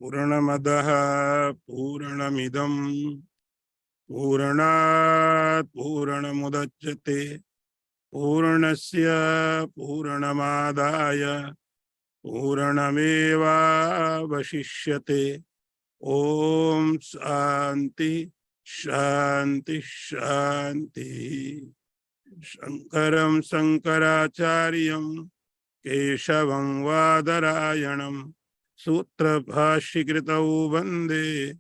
पूर्णमदः पूर्णमिदं पूर्णात् पूर्णमुदच्यते पूर्णस्य पूर्णमादाय पूर्णमेवावशिष्यते। ओम शांति शांति शांति। शंकरं शंकराचार्यं केशवं वादरायणं सूत्रभाष्यकृतौ वन्दे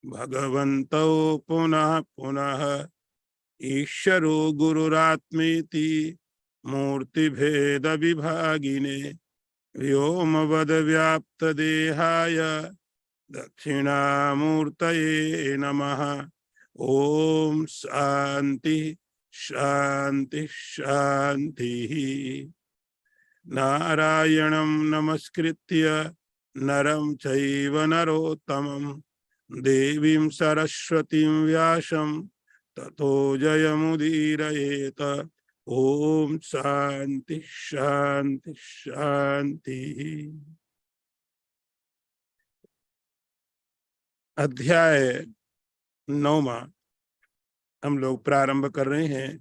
भगवन्तौ पुनः पुनः। ईश्वरो गुरुरात्मेति मूर्तिभेद विभागिने व्योमवद्व्याप्तदेहाय दक्षिणामूर्तये नमः। ओम शांति शांति शांति। नारायणं नमस्कृत्य नरं चैव नरोत्तमं देवीं सरस्वतीं व्यासं ततो जयमुदीरयेत। ओम शांति शांति शांति। अध्याय 9वां हम लोग प्रारंभ कर रहे हैं।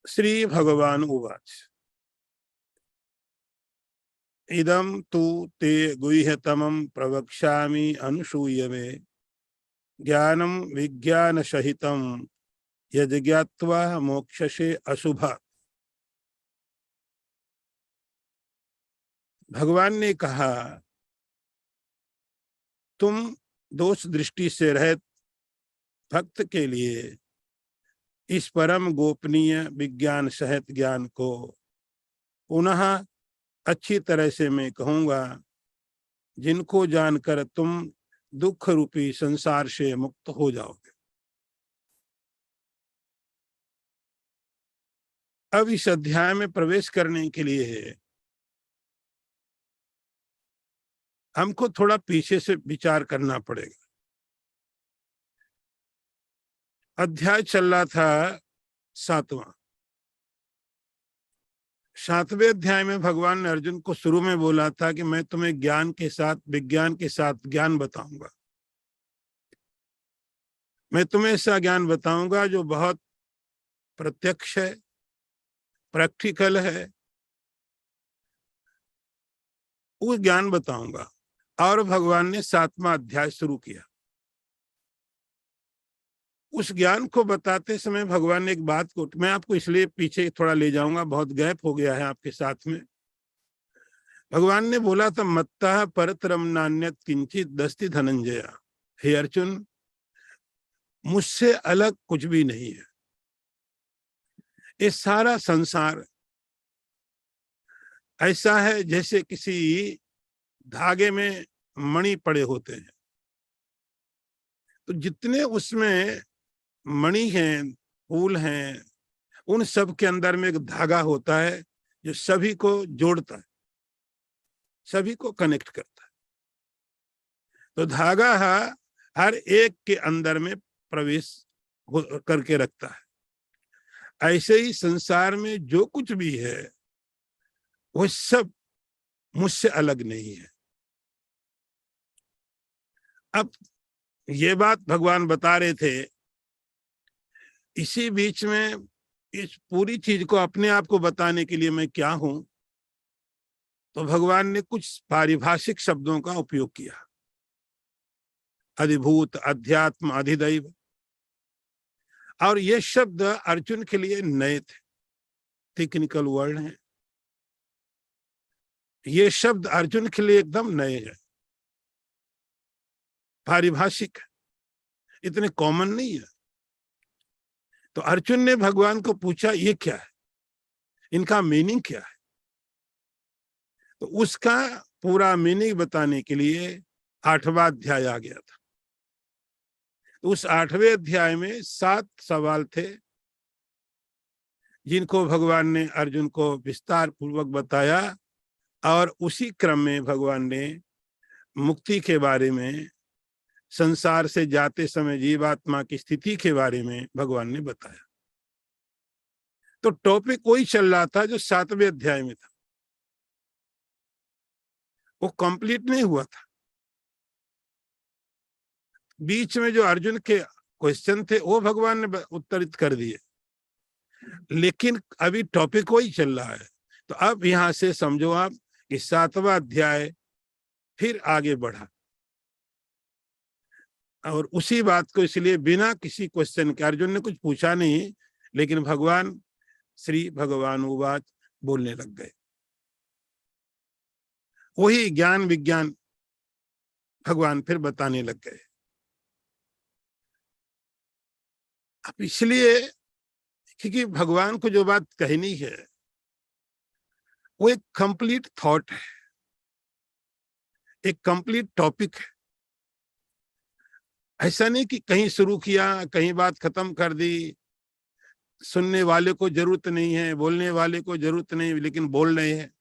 श्री भगवान उवाच इदं तु ते गुह्यतमं प्रवक्ष्यामि अनुसूयवे ज्ञानं विज्ञानसहितं यज्ञात्वा मोक्षसे अशुभात्। भगवान ने कहा, तुम दोष दृष्टि से रहित भक्त के लिए इस परम गोपनीय विज्ञान सहित ज्ञान को पुनः अच्छी तरह से मैं कहूंगा, जिनको जानकर तुम दुख रूपी संसार से मुक्त हो जाओगे। अब इस अध्याय में प्रवेश करने के लिए हमको थोड़ा पीछे से विचार करना पड़ेगा। अध्याय चल रहा था 7वां। 7वें अध्याय में भगवान ने अर्जुन को शुरू में बोला था कि मैं तुम्हें ज्ञान के साथ विज्ञान के साथ ज्ञान बताऊंगा। मैं तुम्हें ऐसा ज्ञान बताऊंगा जो बहुत प्रत्यक्ष है, प्रैक्टिकल है, वो ज्ञान बताऊंगा। और भगवान ने 7वां अध्याय शुरू किया। उस ज्ञान को बताते समय भगवान ने एक बात को, मैं आपको इसलिए पीछे थोड़ा ले जाऊंगा, बहुत गैप हो गया है आपके साथ में। भगवान ने बोला था, मत्तः परतरम नान्यत् किंचित दस्ति धनंजय। हे अर्जुन, मुझसे अलग कुछ भी नहीं है। ये सारा संसार ऐसा है जैसे किसी धागे में मणि पड़े होते हैं। तो जितने उसमें मणि हैं, फूल हैं, उन सब के अंदर में एक धागा होता है जो सभी को जोड़ता है, सभी को कनेक्ट करता है। तो धागा हर एक के अंदर में प्रवेश करके रखता है। ऐसे ही संसार में जो कुछ भी है वो सब मुझसे अलग नहीं है। अब ये बात भगवान बता रहे थे। इसी बीच में इस पूरी चीज को अपने आप को बताने के लिए मैं क्या हूं, तो भगवान ने कुछ पारिभाषिक शब्दों का उपयोग किया। अधिभूत, अध्यात्म, अधिदैव। और ये शब्द अर्जुन के लिए नए थे, टेक्निकल वर्ड हैं। ये शब्द अर्जुन के लिए एकदम नए हैं, पारिभाषिक है, इतने कॉमन नहीं है। तो अर्जुन ने भगवान को पूछा, ये क्या है, इनका मीनिंग क्या है? तो उसका पूरा मीनिंग बताने के लिए 8वां अध्याय आ गया था। उस 8वें अध्याय में 7 सवाल थे, जिनको भगवान ने अर्जुन को विस्तार पूर्वक बताया। और उसी क्रम में भगवान ने मुक्ति के बारे में, संसार से जाते समय जीवात्मा की स्थिति के बारे में भगवान ने बताया। तो टॉपिक वही चल रहा था जो 7वें अध्याय में था, वो कंप्लीट नहीं हुआ था। बीच में जो अर्जुन के क्वेश्चन थे वो भगवान ने उत्तरित कर दिए, लेकिन अभी टॉपिक वही चल रहा है। तो अब यहां से समझो आप कि 7वां अध्याय फिर आगे बढ़ा, और उसी बात को इसलिए बिना किसी क्वेश्चन के, अर्जुन ने कुछ पूछा नहीं, लेकिन भगवान श्री भगवान उवाच बोलने लग गए। वही ज्ञान विज्ञान भगवान फिर बताने लग गए। अब इसलिए क्योंकि भगवान को जो बात कहनी है वो एक कंप्लीट थॉट है, एक कंप्लीट टॉपिक है। ऐसा नहीं कि कहीं शुरू किया कहीं बात खत्म कर दी, सुनने वाले को जरूरत नहीं है, बोलने वाले को जरूरत नहीं, लेकिन बोल रहे हैं।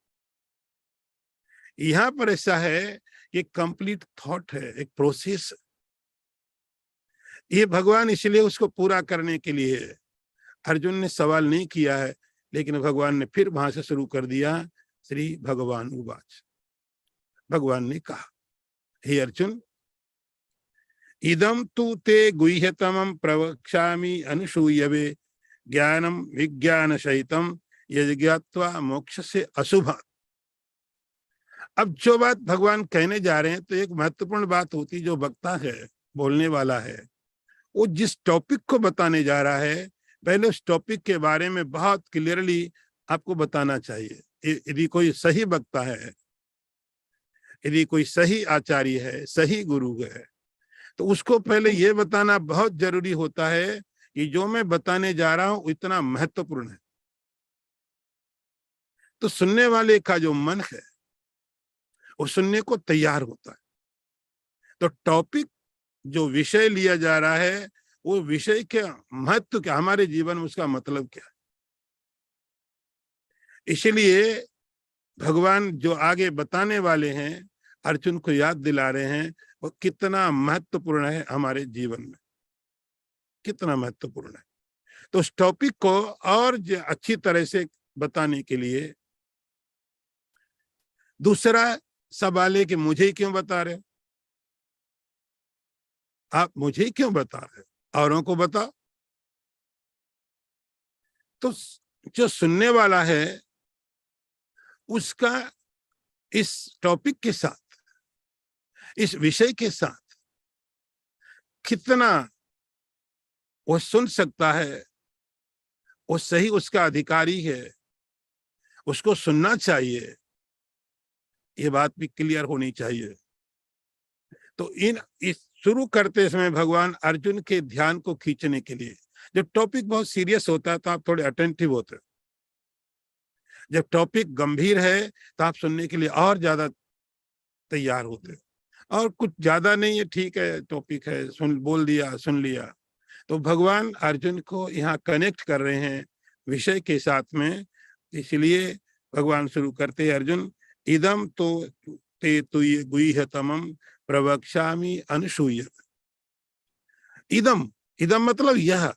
यहां पर ऐसा है कि कंप्लीट थॉट है, एक प्रोसेस। ये भगवान इसलिए उसको पूरा करने के लिए है। अर्जुन ने सवाल नहीं किया है, लेकिन भगवान ने फिर वहां से शुरू कर दिया, श्री भगवान उवाच। भगवान ने कहा, हे अर्जुन, इदम तु ते गुह्यतमं प्रवक्ष्यामि अनुसूयवे ज्ञानम विज्ञान सहितम यज्ञात्वा मोक्ष से अशुभ। अब जो बात भगवान कहने जा रहे हैं, तो एक महत्वपूर्ण बात होती, जो वक्ता है, बोलने वाला है, वो जिस टॉपिक को बताने जा रहा है, पहले उस टॉपिक के बारे में बहुत क्लियरली आपको बताना चाहिए। यदि कोई सही वक्ता है, यदि कोई सही आचार्य है, सही गुरु है, तो उसको पहले ये बताना बहुत जरूरी होता है कि जो मैं बताने जा रहा हूं इतना महत्वपूर्ण है। तो सुनने वाले का जो मन है वो सुनने को तैयार होता है। तो टॉपिक, जो विषय लिया जा रहा है, वो विषय के महत्व क्या, हमारे जीवन में उसका मतलब क्या है। इसलिए भगवान जो आगे बताने वाले हैं, अर्जुन को याद दिला रहे हैं, वो कितना महत्वपूर्ण है हमारे जीवन में, कितना महत्वपूर्ण है। तो उस टॉपिक को और अच्छी तरह से बताने के लिए दूसरा सवाल है कि मुझे क्यों बता रहे, आप मुझे क्यों बता रहे, औरों को बताओ। तो जो सुनने वाला है उसका इस टॉपिक के साथ, इस विषय के साथ कितना वो सुन सकता है, वो सही उसका अधिकारी है, उसको सुनना चाहिए, ये बात भी क्लियर होनी चाहिए। तो इस शुरू करते समय भगवान अर्जुन के ध्यान को खींचने के लिए, जब टॉपिक बहुत सीरियस होता है तो आप थोड़े अटेंटिव होते हैं, जब टॉपिक गंभीर है तो आप सुनने के लिए और ज्यादा तैयार होते हैं। और कुछ ज्यादा नहीं है, ठीक है, टॉपिक है, सुन, बोल दिया, सुन लिया। तो भगवान अर्जुन को यहाँ कनेक्ट कर रहे हैं विषय के साथ में। इसलिए भगवान शुरू करते हैं, अर्जुन, इदम तो ते तुय गुह्यतमं प्रवक्ष्यामि अनुसूय। इदम, इदम मतलब यह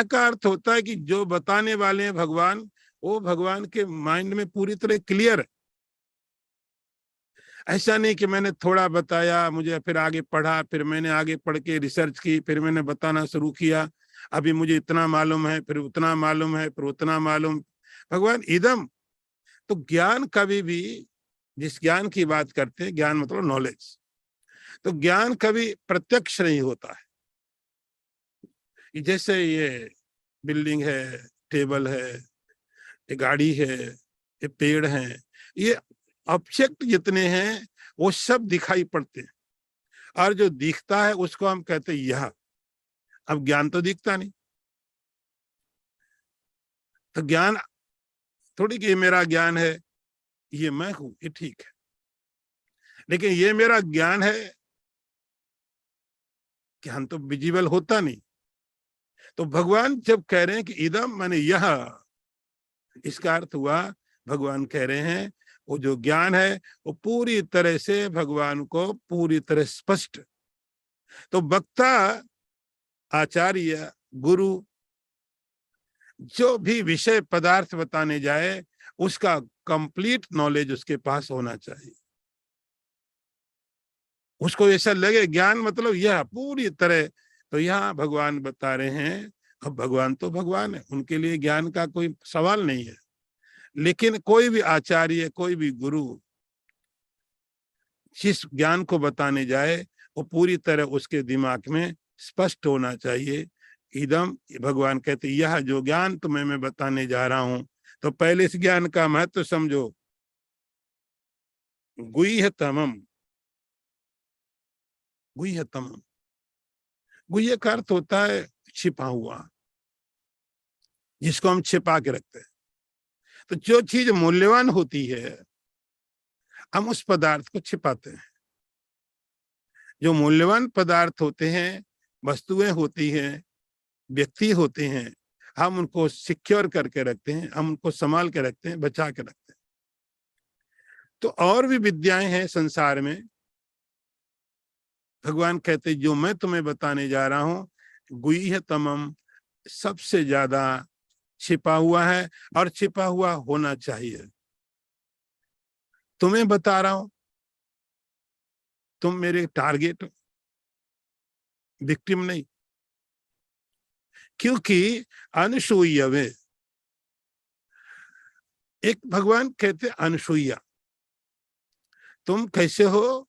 का अर्थ होता है कि जो बताने वाले हैं भगवान, वो भगवान के माइंड में पूरी तरह क्लियर है। ऐसा नहीं कि मैंने थोड़ा बताया, मुझे फिर आगे पढ़ा, फिर मैंने आगे पढ़ के रिसर्च की, फिर मैंने बताना शुरू किया, अभी मुझे इतना मालूम है, फिर उतना मालूम है, फिर उतना मालूम। भगवान इदम, तो ज्ञान कभी भी, जिस ज्ञान की बात करते हैं, ज्ञान मतलब नॉलेज, तो ज्ञान कभी प्रत्यक्ष नहीं होता है। जैसे ये बिल्डिंग है, टेबल है, ये गाड़ी है, ये पेड़ है, ये ऑब्जेक्ट जितने हैं वो सब दिखाई पड़ते हैं, और जो दिखता है उसको हम कहते हैं यह। अब ज्ञान तो दिखता नहीं, तो ज्ञान थोड़ी कि ये मेरा ज्ञान है, ये मैं हूं, ये ठीक है, लेकिन ये मेरा ज्ञान है, ज्ञान तो विजिबल होता नहीं। तो भगवान जब कह रहे हैं कि इदम माने यह, इसका अर्थ हुआ भगवान कह रहे हैं वो जो ज्ञान है वो पूरी तरह से भगवान को पूरी तरह स्पष्ट। तो वक्ता, आचार्य, गुरु, जो भी विषय पदार्थ बताने जाए उसका कंप्लीट नॉलेज उसके पास होना चाहिए। उसको ऐसा लगे ज्ञान मतलब यह पूरी तरह, तो यहाँ भगवान बता रहे हैं, अब भगवान तो भगवान है, उनके लिए ज्ञान का कोई सवाल नहीं है। लेकिन कोई भी आचार्य, कोई भी गुरु जिस ज्ञान को बताने जाए वो पूरी तरह उसके दिमाग में स्पष्ट होना चाहिए। इदम, भगवान कहते यह जो ज्ञान तुम्हें मैं बताने जा रहा हूं, तो पहले इस ज्ञान का महत्व समझो। गुह्यतमम, गुह्यतमम, गुह्य का अर्थ होता है छिपा हुआ, जिसको हम छिपा के रखते हैं। तो जो चीज मूल्यवान होती है हम उस पदार्थ को छिपाते हैं। जो मूल्यवान पदार्थ होते हैं, वस्तुएं होती हैं, व्यक्ति होते हैं, हम उनको सिक्योर करके रखते हैं, हम उनको संभाल के रखते हैं, बचा के रखते हैं। तो और भी विद्याएं हैं संसार में। भगवान कहते जो मैं तुम्हें बताने जा रहा हूं गुह्यतमम, सबसे ज्यादा छिपा हुआ है और छिपा हुआ होना चाहिए। तुम्हें बता रहा हूं, तुम मेरे टारगेट, विक्टिम नहीं। क्योंकि अनसूयवे, एक भगवान कहते अनसूया, तुम कैसे हो,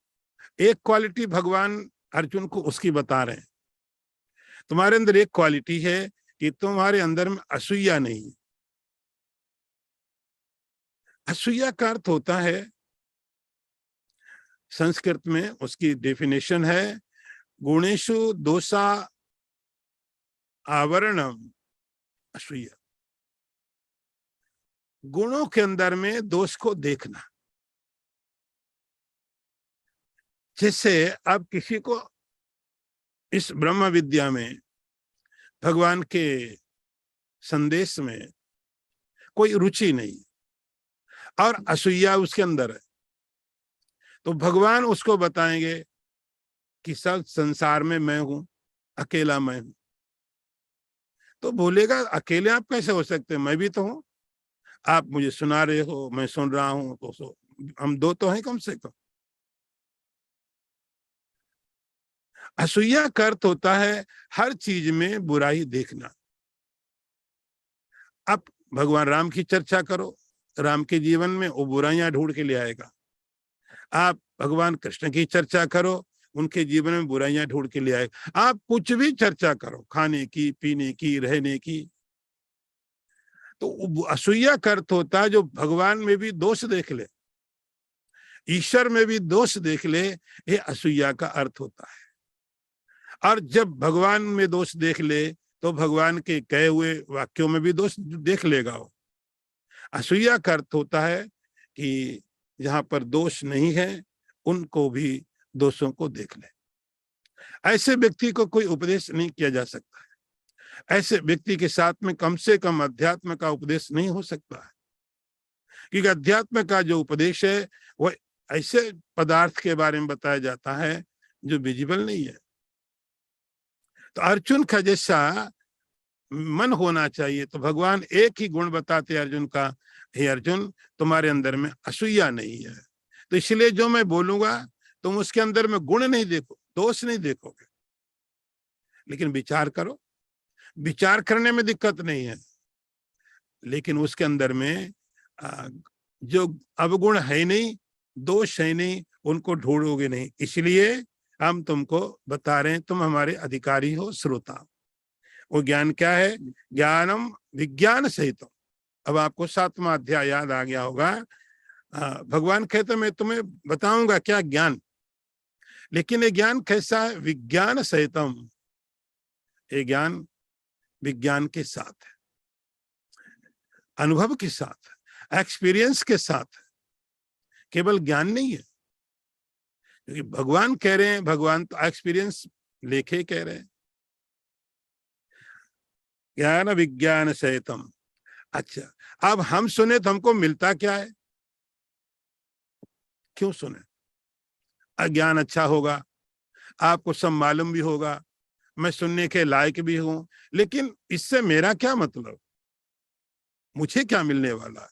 एक क्वालिटी भगवान अर्जुन को उसकी बता रहे हैं। तुम्हारे अंदर एक क्वालिटी है कि तुम्हारे अंदर में असूया नहीं है। असूया का अर्थ होता है, संस्कृत में उसकी डेफिनेशन है गुणेशु दोषा आवरणम असूया। गुणों के अंदर में दोष को देखना। जैसे अब किसी को इस ब्रह्म विद्या में, भगवान के संदेश में कोई रुचि नहीं और असूया उसके अंदर है, तो भगवान उसको बताएंगे कि सब संसार में मैं हूं, अकेला मैं हूं। तो बोलेगा अकेले आप कैसे हो सकते हैं, मैं भी तो हूं। आप मुझे सुना रहे हो, मैं सुन रहा हूं, तो हम दो तो हैं कम से कम। असूया का अर्थ होता है हर चीज में बुराई देखना। अब भगवान राम की चर्चा करो, राम के जीवन में वो बुराइयां ढूंढ के ले आएगा। आप भगवान कृष्ण की चर्चा करो, उनके जीवन में बुराइयां ढूंढ के ले आएगा। आप कुछ भी चर्चा करो, खाने की, पीने की, रहने की, तो असूया का अर्थ होता है जो भगवान में भी दोष देख ले, ईश्वर में भी दोष देख ले, ये असूया का अर्थ होता है। और जब भगवान में दोष देख ले तो भगवान के कहे हुए वाक्यों में भी दोष देख लेगा वो। असूया का अर्थ होता है कि जहां पर दोष नहीं है उनको भी दोषों को देख ले। ऐसे व्यक्ति को कोई उपदेश नहीं किया जा सकता है। ऐसे व्यक्ति के साथ में कम से कम अध्यात्म का उपदेश नहीं हो सकता है, क्योंकि अध्यात्म का जो उपदेश है वह ऐसे पदार्थ के बारे में बताया जाता है जो विजिबल नहीं है। तो अर्जुन का जैसा मन होना चाहिए, तो भगवान एक ही गुण बताते अर्जुन का, हे अर्जुन तुम्हारे अंदर में असूया नहीं है, तो इसलिए जो मैं बोलूंगा तुम उसके अंदर में गुण नहीं देखो, दोष नहीं देखोगे, लेकिन विचार करो। विचार करने में दिक्कत नहीं है, लेकिन उसके अंदर में जो अवगुण है नहीं, दोष है नहीं, उनको ढूंढोगे नहीं। इसलिए हम तुमको बता रहे हैं, तुम हमारे अधिकारी हो, श्रोता। वो ज्ञान क्या है, ज्ञानम विज्ञान सहित। अब आपको 7वां अध्याय याद आ गया होगा। भगवान कहते मैं तुम्हें बताऊंगा क्या ज्ञान, लेकिन ये ज्ञान कैसा है, विज्ञान सहितम। ये ज्ञान विज्ञान के साथ है, अनुभव के साथ, एक्सपीरियंस के साथ, केवल ज्ञान नहीं है। क्योंकि भगवान कह रहे हैं, भगवान तो एक्सपीरियंस लेके कह रहे हैं, ज्ञान विज्ञान सहितम। अच्छा, अब हम सुने तो हमको मिलता क्या है, क्यों सुने? अज्ञान अच्छा होगा, आपको सब मालूम भी होगा, मैं सुनने के लायक भी हूं, लेकिन इससे मेरा क्या मतलब? मुझे क्या मिलने वाला है?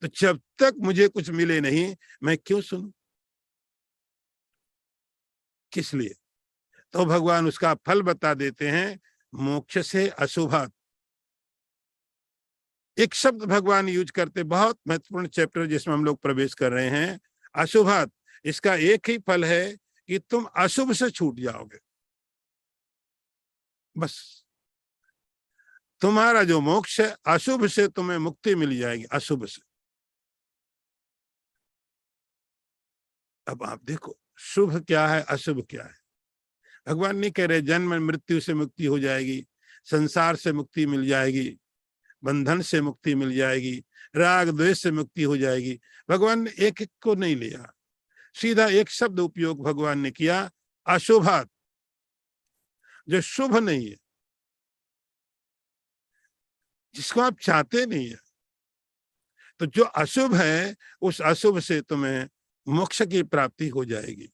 तो जब तक मुझे कुछ मिले नहीं, मैं क्यों सुनूं? किस लिए? तो भगवान उसका फल बता देते हैं, मोक्ष से अशुभात। एक शब्द भगवान यूज करते, बहुत महत्वपूर्ण चैप्टर जिसमें हम लोग प्रवेश कर रहे हैं, अशुभात। इसका एक ही फल है कि तुम अशुभ से छूट जाओगे, बस। तुम्हारा जो मोक्ष है, अशुभ से तुम्हें मुक्ति मिल जाएगी, अशुभ से। अब आप देखो, शुभ क्या है, अशुभ क्या है। भगवान नहीं कह रहे जन्म मृत्यु से मुक्ति हो जाएगी, संसार से मुक्ति मिल जाएगी, बंधन से मुक्ति मिल जाएगी, राग द्वेष से मुक्ति हो जाएगी। भगवान ने एक एक को नहीं लिया, सीधा एक शब्द उपयोग भगवान ने किया, अशुभात। जो शुभ नहीं है, जिसको आप चाहते नहीं है, तो जो अशुभ है, उस अशुभ से तुम्हें मोक्ष की प्राप्ति हो जाएगी।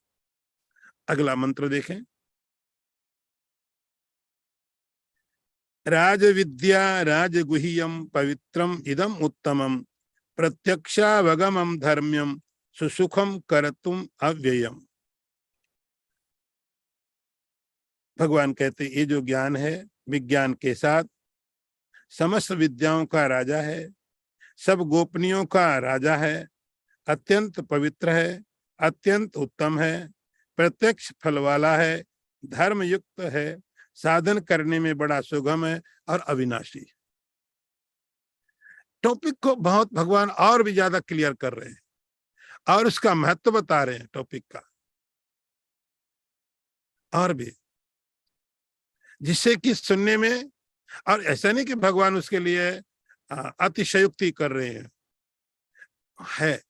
अगला मंत्र देखें, राज विद्या राजगुह्यम पवित्रम इदम उत्तमम प्रत्यक्षावगमम धर्म्यम सुसुखम करतुम अव्ययम। भगवान कहते ये जो ज्ञान है, विज्ञान के साथ समस्त विद्याओं का राजा है, सब गोपनीयों का राजा है, अत्यंत पवित्र है, अत्यंत उत्तम है, प्रत्यक्ष फल वाला है, धर्म युक्त है, साधन करने में बड़ा सुगम है और अविनाशी। टॉपिक को बहुत भगवान और भी ज्यादा क्लियर कर रहे हैं और उसका महत्व बता रहे हैं टॉपिक का, और भी, जिससे कि सुनने में, और ऐसा नहीं कि भगवान उसके लिए अतिशयोक्ति कर रहे हैं, है।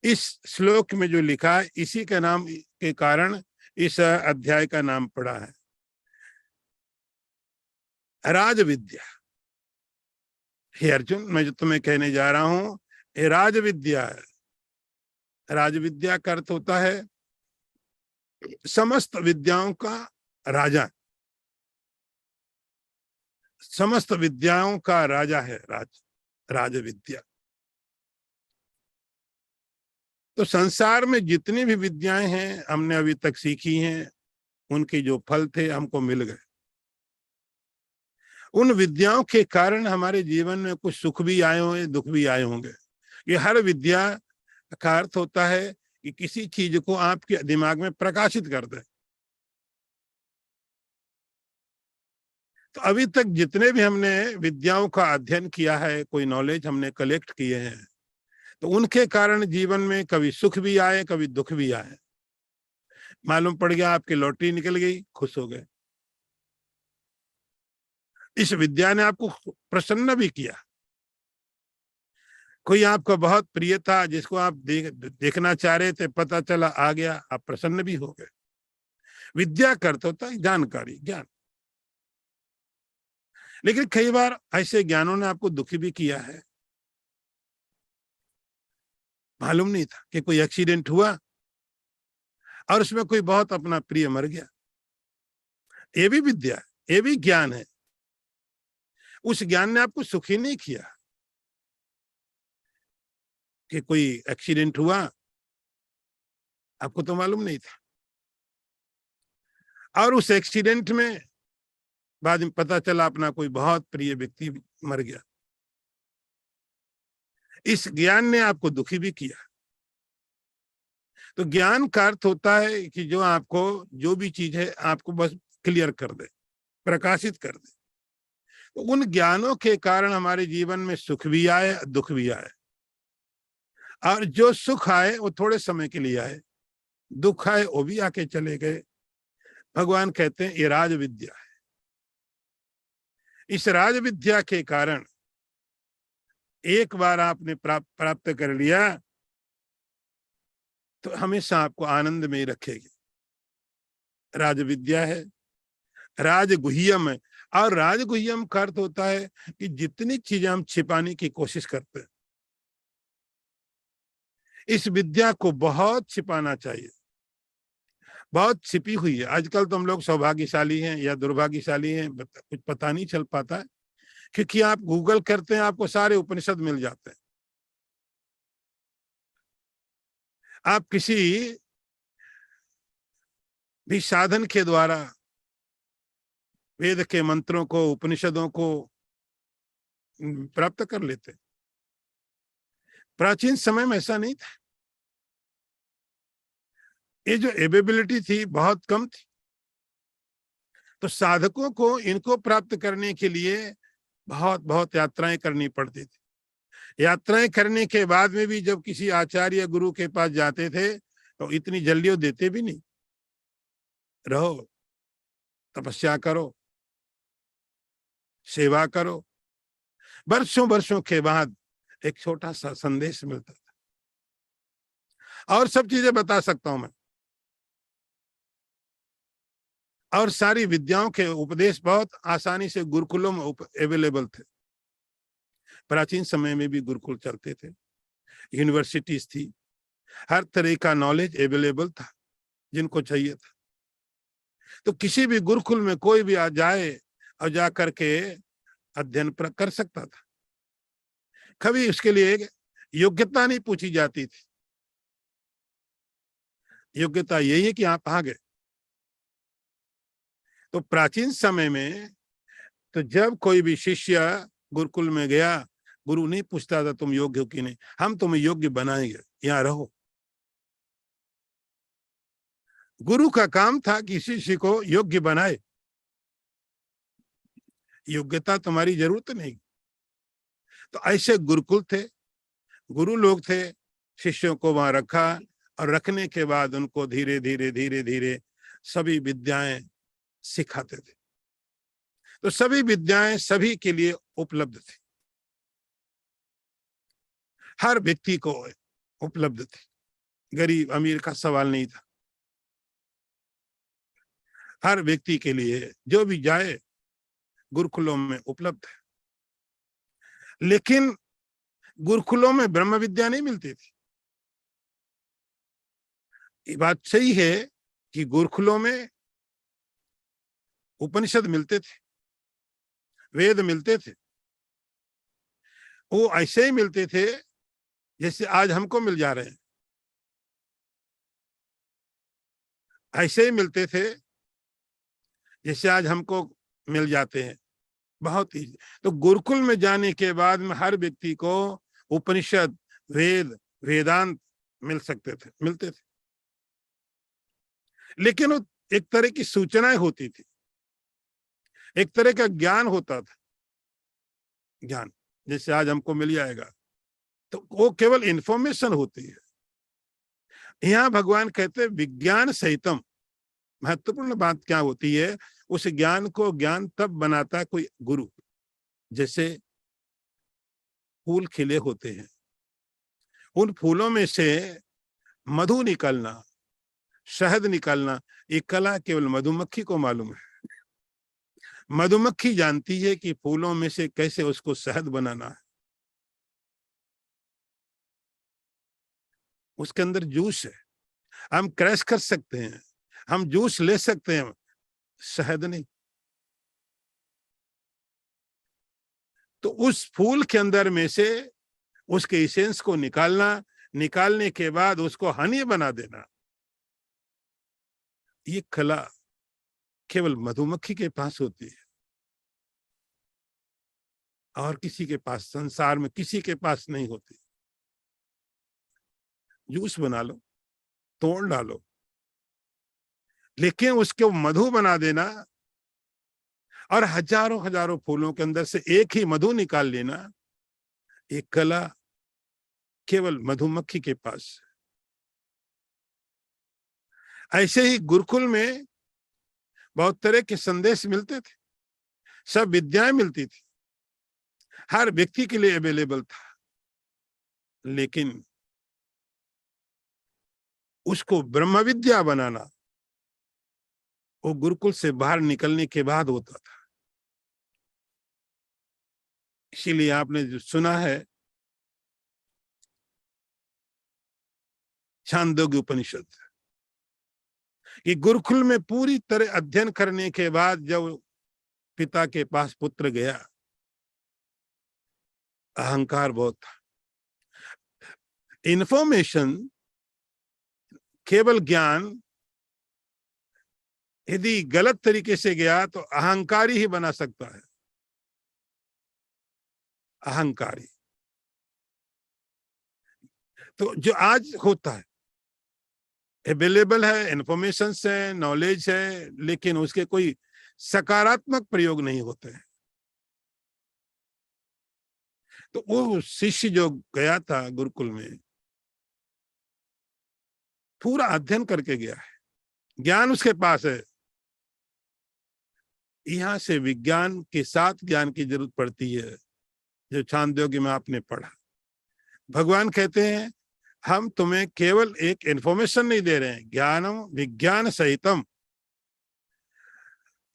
इस श्लोक में जो लिखा है, इसी के नाम के कारण इस अध्याय का नाम पड़ा है राज विद्या। हे अर्जुन, मैं जो तुम्हें कहने जा रहा हूं, ये राज विद्या है। राज विद्या का अर्थ होता है समस्त विद्याओं का राजा, समस्त विद्याओं का राजा है राज विद्या। तो संसार में जितनी भी विद्याएं हैं हमने अभी तक सीखी हैं, उनके जो फल थे हमको मिल गए। उन विद्याओं के कारण हमारे जीवन में कुछ सुख भी आए होंगे, दुख भी आए होंगे। ये हर विद्या का अर्थ होता है कि किसी चीज को आपके दिमाग में प्रकाशित कर दे। तो अभी तक जितने भी हमने विद्याओं का अध्ययन किया है, कोई नॉलेज हमने कलेक्ट किए हैं, तो उनके कारण जीवन में कभी सुख भी आए, कभी दुख भी आए। मालूम पड़ गया आपकी लॉटरी निकल गई, खुश हो गए। इस विद्या ने आपको प्रसन्न भी किया। कोई आपका बहुत प्रिय था, जिसको आप देखना चाह रहे थे, पता चला आ गया, आप प्रसन्न भी हो गए। विद्या का अर्थ होता है जानकारी, ज्ञान। लेकिन कई बार ऐसे ज्ञानों ने आपको दुखी भी किया है। मालूम नहीं था कि कोई एक्सीडेंट हुआ और उसमें कोई बहुत अपना प्रिय मर गया। ये भी विद्या है, ये भी ज्ञान है। उस ज्ञान ने आपको सुखी नहीं किया कि कोई एक्सीडेंट हुआ, आपको तो मालूम नहीं था, और उस एक्सीडेंट में बाद में पता चला अपना कोई बहुत प्रिय व्यक्ति मर गया। इस ज्ञान ने आपको दुखी भी किया। तो ज्ञान का अर्थ होता है कि जो आपको, जो भी चीज है आपको बस क्लियर कर दे, प्रकाशित कर दे। तो उन ज्ञानों के कारण हमारे जीवन में सुख भी आए, दुख भी आए। और जो सुख आए वो थोड़े समय के लिए आए, दुख आए वो भी आके चले गए। भगवान कहते हैं ये राज विद्या है। इस राज विद्या के कारण एक बार आपने प्राप्त कर लिया तो हमेशा आपको आनंद में ही रखेगी। राज विद्या है, राजगुह्यम है। और राजगुह्यम का अर्थ होता है कि जितनी चीजें हम छिपाने की कोशिश करते हैं, इस विद्या को बहुत छिपाना चाहिए। बहुत छिपी हुई है। आजकल तो हम लोग सौभाग्यशाली हैं या दुर्भाग्यशाली हैं, कुछ पता नहीं चल पाता है, क्योंकि आप गूगल करते हैं आपको सारे उपनिषद मिल जाते हैं। आप किसी भी साधन के द्वारा वेद के मंत्रों को, उपनिषदों को प्राप्त कर लेते। प्राचीन समय में ऐसा नहीं था। ये जो एबिलिटी थी बहुत कम थी, तो साधकों को इनको प्राप्त करने के लिए बहुत बहुत यात्राएं करनी पड़ती थी। यात्राएं करने के बाद में भी जब किसी आचार्य गुरु के पास जाते थे तो इतनी जल्दी वो देते भी नहीं। रहो, तपस्या करो, सेवा करो। वर्षों वर्षों के बाद एक छोटा सा संदेश मिलता था, और सब चीजें बता सकता हूं मैं, और सारी विद्याओं के उपदेश बहुत आसानी से गुरुकुलों में अवेलेबल थे। प्राचीन समय में भी गुरुकुल चलते थे, यूनिवर्सिटीज थी, हर तरह का नॉलेज अवेलेबल था जिनको चाहिए था। तो किसी भी गुरुकुल में कोई भी आ जाए और जा करके अध्ययन कर सकता था। कभी उसके लिए योग्यता नहीं पूछी जाती थी। योग्यता यही है कि आप आ गए। तो प्राचीन समय में तो जब कोई भी शिष्य गुरुकुल में गया, गुरु नहीं पूछता था तुम योग्य हो कि नहीं, हम तुम्हें योग्य बनाएंगे, यहाँ रहो। गुरु का काम था कि शिष्य को योग्य बनाए। योग्यता तुम्हारी जरूरत नहीं। तो ऐसे गुरुकुल थे, गुरु लोग थे, शिष्यों को वहां रखा, और रखने के बाद उनको धीरे धीरे धीरे धीरे सभी विद्याएं सिखाते थे। तो सभी विद्याएं सभी के लिए उपलब्ध थी, हर व्यक्ति को उपलब्ध थी। गरीब अमीर का सवाल नहीं था, हर व्यक्ति के लिए जो भी जाए गुरुकुलों में उपलब्ध है। लेकिन गुरुकुलों में ब्रह्म विद्या नहीं मिलती थी। ये बात सही है कि गुरुकुलों में उपनिषद मिलते थे, वेद मिलते थे, वो ऐसे ही मिलते थे जैसे आज हमको मिल जा रहे हैं, ऐसे ही मिलते थे जैसे आज हमको मिल जाते हैं, बहुत ही। तो गुरुकुल में जाने के बाद में हर व्यक्ति को उपनिषद, वेद, वेदांत मिल सकते थे, मिलते थे। लेकिन वो एक तरह की सूचनाएं होती थी, एक तरह का ज्ञान होता था। ज्ञान जैसे आज हमको मिल जाएगा, तो वो केवल इंफॉर्मेशन होती है। यहाँ भगवान कहते हैं विज्ञान सहितम। महत्वपूर्ण बात क्या होती है, उस ज्ञान को ज्ञान तब बनाता है कोई गुरु। जैसे फूल खिले होते हैं, उन फूलों में से मधु निकलना, शहद निकालना, ये कला केवल मधुमक्खी को मालूम है। मधुमक्खी जानती है कि फूलों में से कैसे उसको शहद बनाना है। उसके अंदर जूस है, हम क्रैश कर सकते हैं, हम जूस ले सकते हैं, शहद नहीं। तो उस फूल के अंदर में से उसके इसेंस को निकालना, निकालने के बाद उसको हनी बना देना, ये कला केवल मधुमक्खी के पास होती है, और किसी के पास, संसार में किसी के पास नहीं होती। जूस बना लो, तोड़ डालो, लेकिन उसको मधु बना देना और हजारों हजारों फूलों के अंदर से एक ही मधु निकाल लेना, एक कला केवल मधुमक्खी के पास। ऐसे ही गुरुकुल में बहुत तरह के संदेश मिलते थे, सब विद्याएं मिलती थी, हर व्यक्ति के लिए अवेलेबल था। लेकिन उसको ब्रह्म विद्या बनाना वो गुरुकुल से बाहर निकलने के बाद होता था। इसीलिए आपने जो सुना है छांदोग्य उपनिषद, कि गुरुकुल में पूरी तरह अध्ययन करने के बाद जब पिता के पास पुत्र गया, अहंकार बहुत था। इंफॉर्मेशन, केवल ज्ञान यदि गलत तरीके से गया तो अहंकारी ही बना सकता है, अहंकारी। तो जो आज होता है, अवेलेबल है, इंफॉर्मेशन है, नॉलेज है, लेकिन उसके कोई सकारात्मक प्रयोग नहीं होते हैं। तो वो शिष्य जो गया था गुरुकुल में, पूरा अध्ययन करके गया है, ज्ञान उसके पास है। यहां से विज्ञान के साथ ज्ञान की जरूरत पड़ती है, जो छांदोग्य में आपने पढ़ा। भगवान कहते हैं हम तुम्हें केवल एक इंफॉर्मेशन नहीं दे रहे हैं, ज्ञानम विज्ञान सहितम,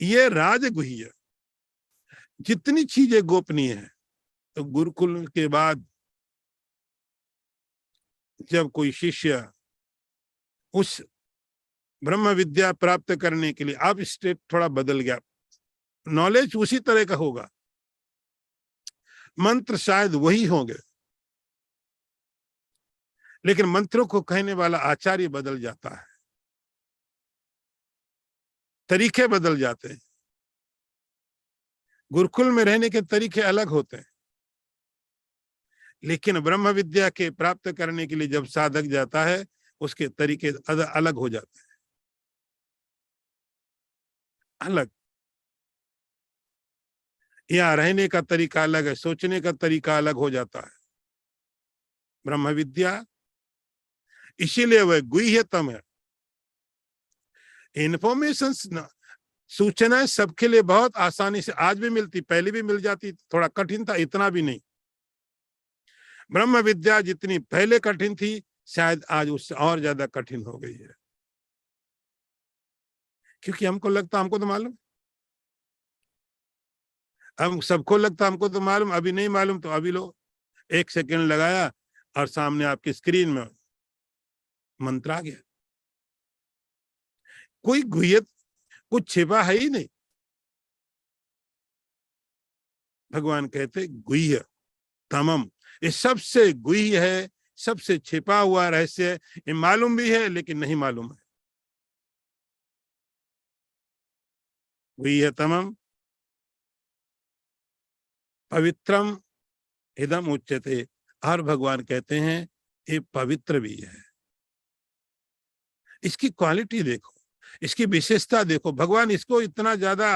ये राजगुह्य, जितनी चीजें गोपनीय है। तो गुरुकुल के बाद जब कोई शिष्य उस ब्रह्म विद्या प्राप्त करने के लिए, अब स्टेप थोड़ा बदल गया, नॉलेज उसी तरह का होगा, मंत्र शायद वही होंगे, लेकिन मंत्रों को कहने वाला आचार्य बदल जाता है, तरीके बदल जाते हैं। गुरुकुल में रहने के तरीके अलग होते हैं, लेकिन ब्रह्म विद्या के प्राप्त करने के लिए जब साधक जाता है, उसके तरीके अलग हो जाते हैं, अलग। यहाँ रहने का तरीका अलग है, सोचने का तरीका अलग हो जाता है। ब्रह्म विद्या इसीलिए वह गुह्यतम है। इंफॉर्मेशन, सूचनाएं सबके लिए बहुत आसानी से आज भी मिलती, पहले भी मिल जाती, थोड़ा कठिन था, इतना भी नहीं। ब्रह्म विद्या जितनी पहले कठिन थी, शायद आज उससे और ज्यादा कठिन हो गई है, क्योंकि हमको लगता हमको तो मालूम, हम सबको लगता हमको तो मालूम, अभी नहीं मालूम तो अभी लो, 1 सेकंड लगाया और सामने आपकी स्क्रीन में मंत्र आ गया। कोई गुह्यत, कुछ छिपा है ही नहीं। भगवान कहते गुह्य तमम, ये सबसे गुह्य है, सबसे छिपा हुआ रहस्य है। ये मालूम भी है लेकिन नहीं मालूम है। गुह्य तमम पवित्रम इदम उच्यते। और भगवान कहते हैं ये पवित्र भी है। इसकी क्वालिटी देखो, इसकी विशेषता देखो। भगवान इसको इतना ज्यादा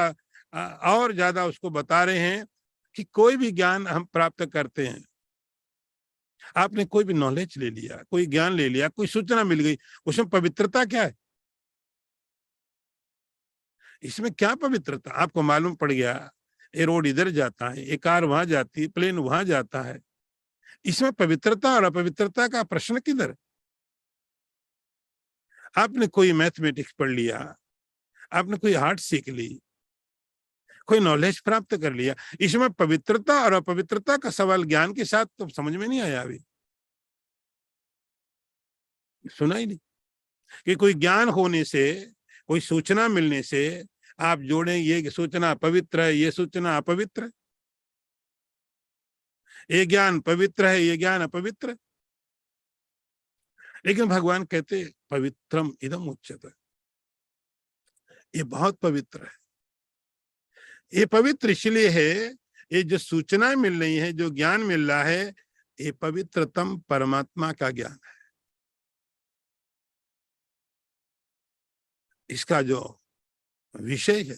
और ज्यादा उसको बता रहे हैं कि कोई भी ज्ञान हम प्राप्त करते हैं, आपने कोई भी नॉलेज ले लिया, कोई ज्ञान ले लिया, कोई सूचना मिल गई, उसमें पवित्रता क्या है? इसमें क्या पवित्रता? आपको मालूम पड़ गया ये रोड इधर जाता है, ये कार वहां जाती है, प्लेन वहां जाता है, इसमें पवित्रता और अपवित्रता का प्रश्न किधर? आपने कोई मैथमेटिक्स पढ़ लिया, आपने कोई आर्ट सीख ली, कोई नॉलेज प्राप्त कर लिया, इसमें पवित्रता और अपवित्रता का सवाल ज्ञान के साथ तो समझ में नहीं आया। अभी सुना ही नहीं कि कोई ज्ञान होने से, कोई सूचना मिलने से आप जोड़ें ये सूचना पवित्र है, ये सूचना अपवित्र है, ये ज्ञान पवित्र है, ये ज्ञान अपवित्र है। लेकिन भगवान कहते पवित्रम इदम उच्यते, ये बहुत पवित्र है। ये पवित्र इसलिए है, ये जो सूचनाएं मिल रही है, जो ज्ञान मिल रहा है, ये पवित्रतम परमात्मा का ज्ञान है। इसका जो विषय है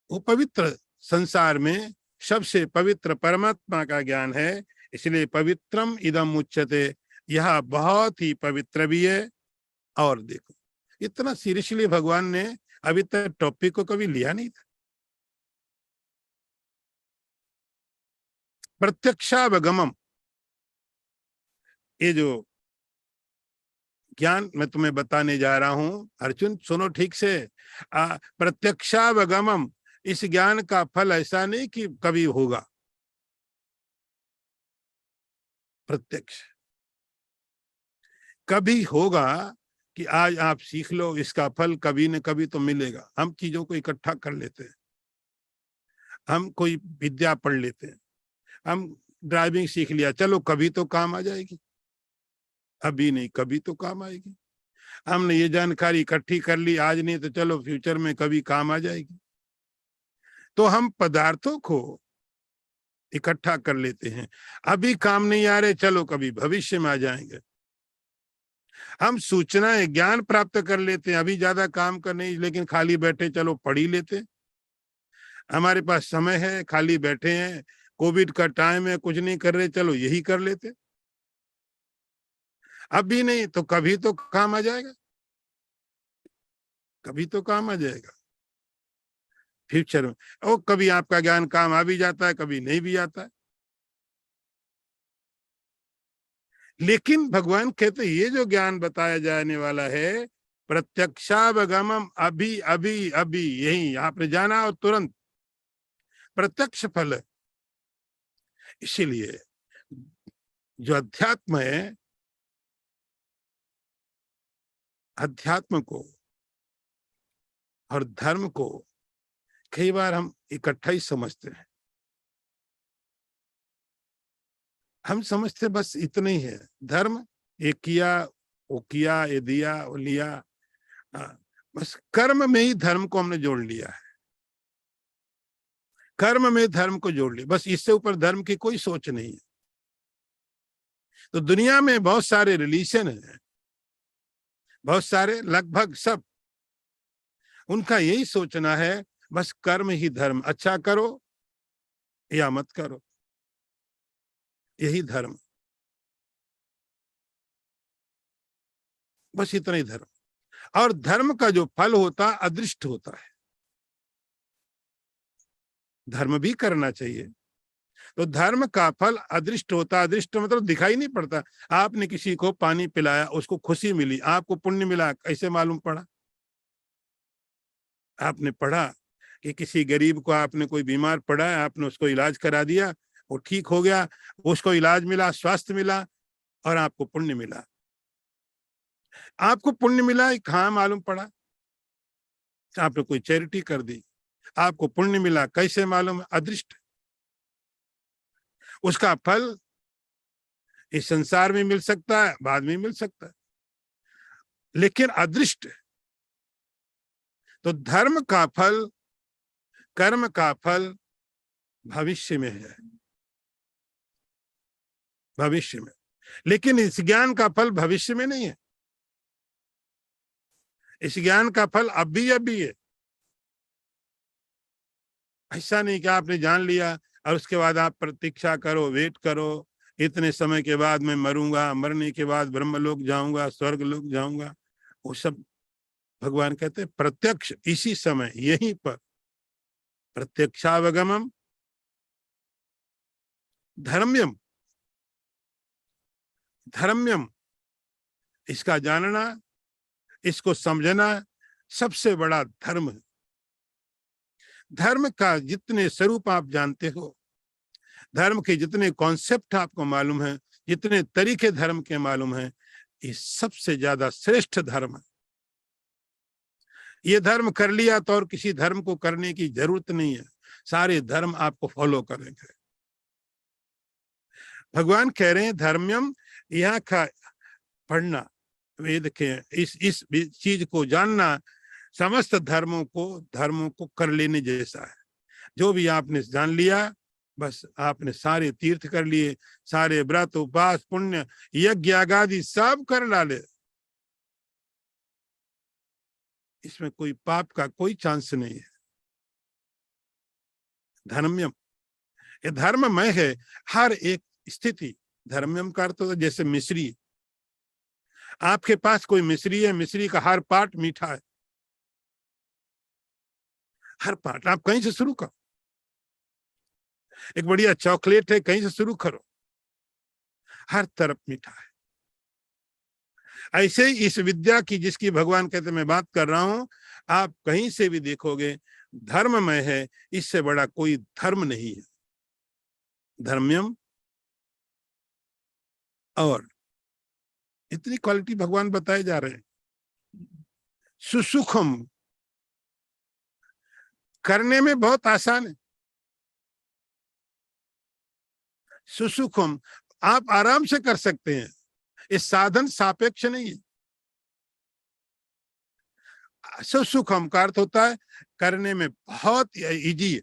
वो पवित्र, संसार में सबसे पवित्र परमात्मा का ज्ञान है। इसलिए पवित्रम इदम उच्यते, यह बहुत ही पवित्र भी है। और देखो इतना सीरियसली भगवान ने अभी तक टॉपिक को कभी लिया नहीं था। प्रत्यक्षावगमम, ये जो ज्ञान मैं तुम्हें बताने जा रहा हूं, अर्जुन सुनो ठीक से। प्रत्यक्षावगमम, इस ज्ञान का फल ऐसा नहीं कि कभी होगा, प्रत्यक्ष कभी होगा कि आज आप सीख लो, इसका फल कभी न कभी तो मिलेगा। हम चीजों को इकट्ठा कर लेते हैं, हम कोई विद्या पढ़ लेते हैं, हम ड्राइविंग सीख लिया, चलो कभी तो काम आ जाएगी, अभी नहीं कभी तो काम आएगी। हमने ये जानकारी इकट्ठी कर ली, आज नहीं तो चलो फ्यूचर में कभी काम आ जाएगी। तो हम पदार्थों को इकट्ठा कर लेते हैं, अभी काम नहीं आ रहे, चलो कभी भविष्य में आ जाएंगे। हम सूचनाएं ज्ञान प्राप्त कर लेते हैं, अभी ज्यादा काम कर नहीं, लेकिन खाली बैठे चलो पढ़ ही लेते। हमारे पास समय है, खाली बैठे हैं, कोविड का टाइम है, कुछ नहीं कर रहे, चलो यही कर लेते। अभी नहीं तो कभी तो काम आ जाएगा, कभी तो काम आ जाएगा फ्यूचर में। और कभी आपका ज्ञान काम आ भी जाता है, कभी नहीं भी आता है। लेकिन भगवान कहते ये जो ज्ञान बताया जाने वाला है, प्रत्यक्षावगमम, अभी अभी अभी यही आपने जाना और तुरंत प्रत्यक्ष फल है। इसीलिए जो अध्यात्म है, अध्यात्म को और धर्म को कई बार हम इकट्ठा ही समझते हैं। हम समझते बस इतना ही है धर्म, ये किया, वो किया, ये दिया, वो लिया। बस कर्म में ही धर्म को हमने जोड़ लिया है, कर्म में धर्म को जोड़ लिया, बस इससे ऊपर धर्म की कोई सोच नहीं है। तो दुनिया में बहुत सारे रिलीजन है, बहुत सारे, लगभग सब, उनका यही सोचना है बस कर्म ही धर्म, अच्छा करो या मत करो, यही धर्म, बस इतना ही धर्म। और धर्म का जो फल होता अदृष्ट होता है। धर्म भी करना चाहिए, तो धर्म का फल अदृष्ट होता, अदृष्ट मतलब दिखाई नहीं पड़ता। आपने किसी को पानी पिलाया, उसको खुशी मिली, आपको पुण्य मिला, कैसे मालूम पड़ा? आपने पढ़ा कि किसी गरीब को, आपने कोई बीमार पड़ा है, आपने उसको इलाज करा दिया, वो ठीक हो गया, उसको इलाज मिला, स्वास्थ्य मिला, और आपको पुण्य मिला। आपको पुण्य मिला कहाँ मालूम पड़ा? आपने कोई चैरिटी कर दी, आपको पुण्य मिला, कैसे मालूम? अदृष्ट। उसका फल इस संसार में मिल सकता है, बाद में मिल सकता है, लेकिन अदृष्ट। तो धर्म का फल, कर्म का फल भविष्य में है, भविष्य में। लेकिन इस ज्ञान का फल भविष्य में नहीं है, इस ज्ञान का फल अभी अभी है। ऐसा नहीं कि आपने जान लिया और उसके बाद आप प्रतीक्षा करो, वेट करो, इतने समय के बाद मैं मरूंगा, मरने के बाद ब्रह्मलोक जाऊंगा, स्वर्ग लोक जाऊंगा। वो सब भगवान कहते हैं प्रत्यक्ष इसी समय यहीं पर, प्रत्यक्षावगमम धर्म्यम, धर्म्यम, इसका जानना, इसको समझना सबसे बड़ा धर्म है। धर्म का जितने स्वरूप आप जानते हो, धर्म के जितने कॉन्सेप्ट आपको मालूम है, जितने तरीके धर्म के मालूम है, ये सबसे ज्यादा श्रेष्ठ धर्म है। ये धर्म कर लिया तो और किसी धर्म को करने की जरूरत नहीं है, सारे धर्म आपको फॉलो करेंगे। भगवान कह रहे हैं धर्म्यम, यहाँ का पढ़ना, वेद के इस चीज को जानना समस्त धर्मों को कर लेने जैसा है। जो भी आपने जान लिया, बस आपने सारे तीर्थ कर लिए, सारे व्रत उपवास पुण्य यज्ञ आदि सब कर डाले, इसमें कोई पाप का कोई चांस नहीं है। धर्म्यम, ये धर्ममय है हर एक स्थिति। धर्म्यम का अर्थ तो जैसे मिश्री, आपके पास कोई मिश्री है, मिश्री का हर पार्ट मीठा है, हर पार्ट। आप कहीं से शुरू करो, एक बढ़िया चॉकलेट है, कहीं से शुरू करो, हर तरफ मीठा है। ऐसे ही इस विद्या की, जिसकी भगवान कहते मैं बात कर रहा हूं, आप कहीं से भी देखोगे धर्ममय है, इससे बड़ा कोई धर्म नहीं है। धर्म्यम और इतनी क्वालिटी भगवान बताए जा रहे हैं। सुसुखम, करने में बहुत आसान है। सुसुखम, आप आराम से कर सकते हैं। इस साधन सापेक्ष नहीं है। सुसुखम का अर्थ होता है करने में बहुत इजी है,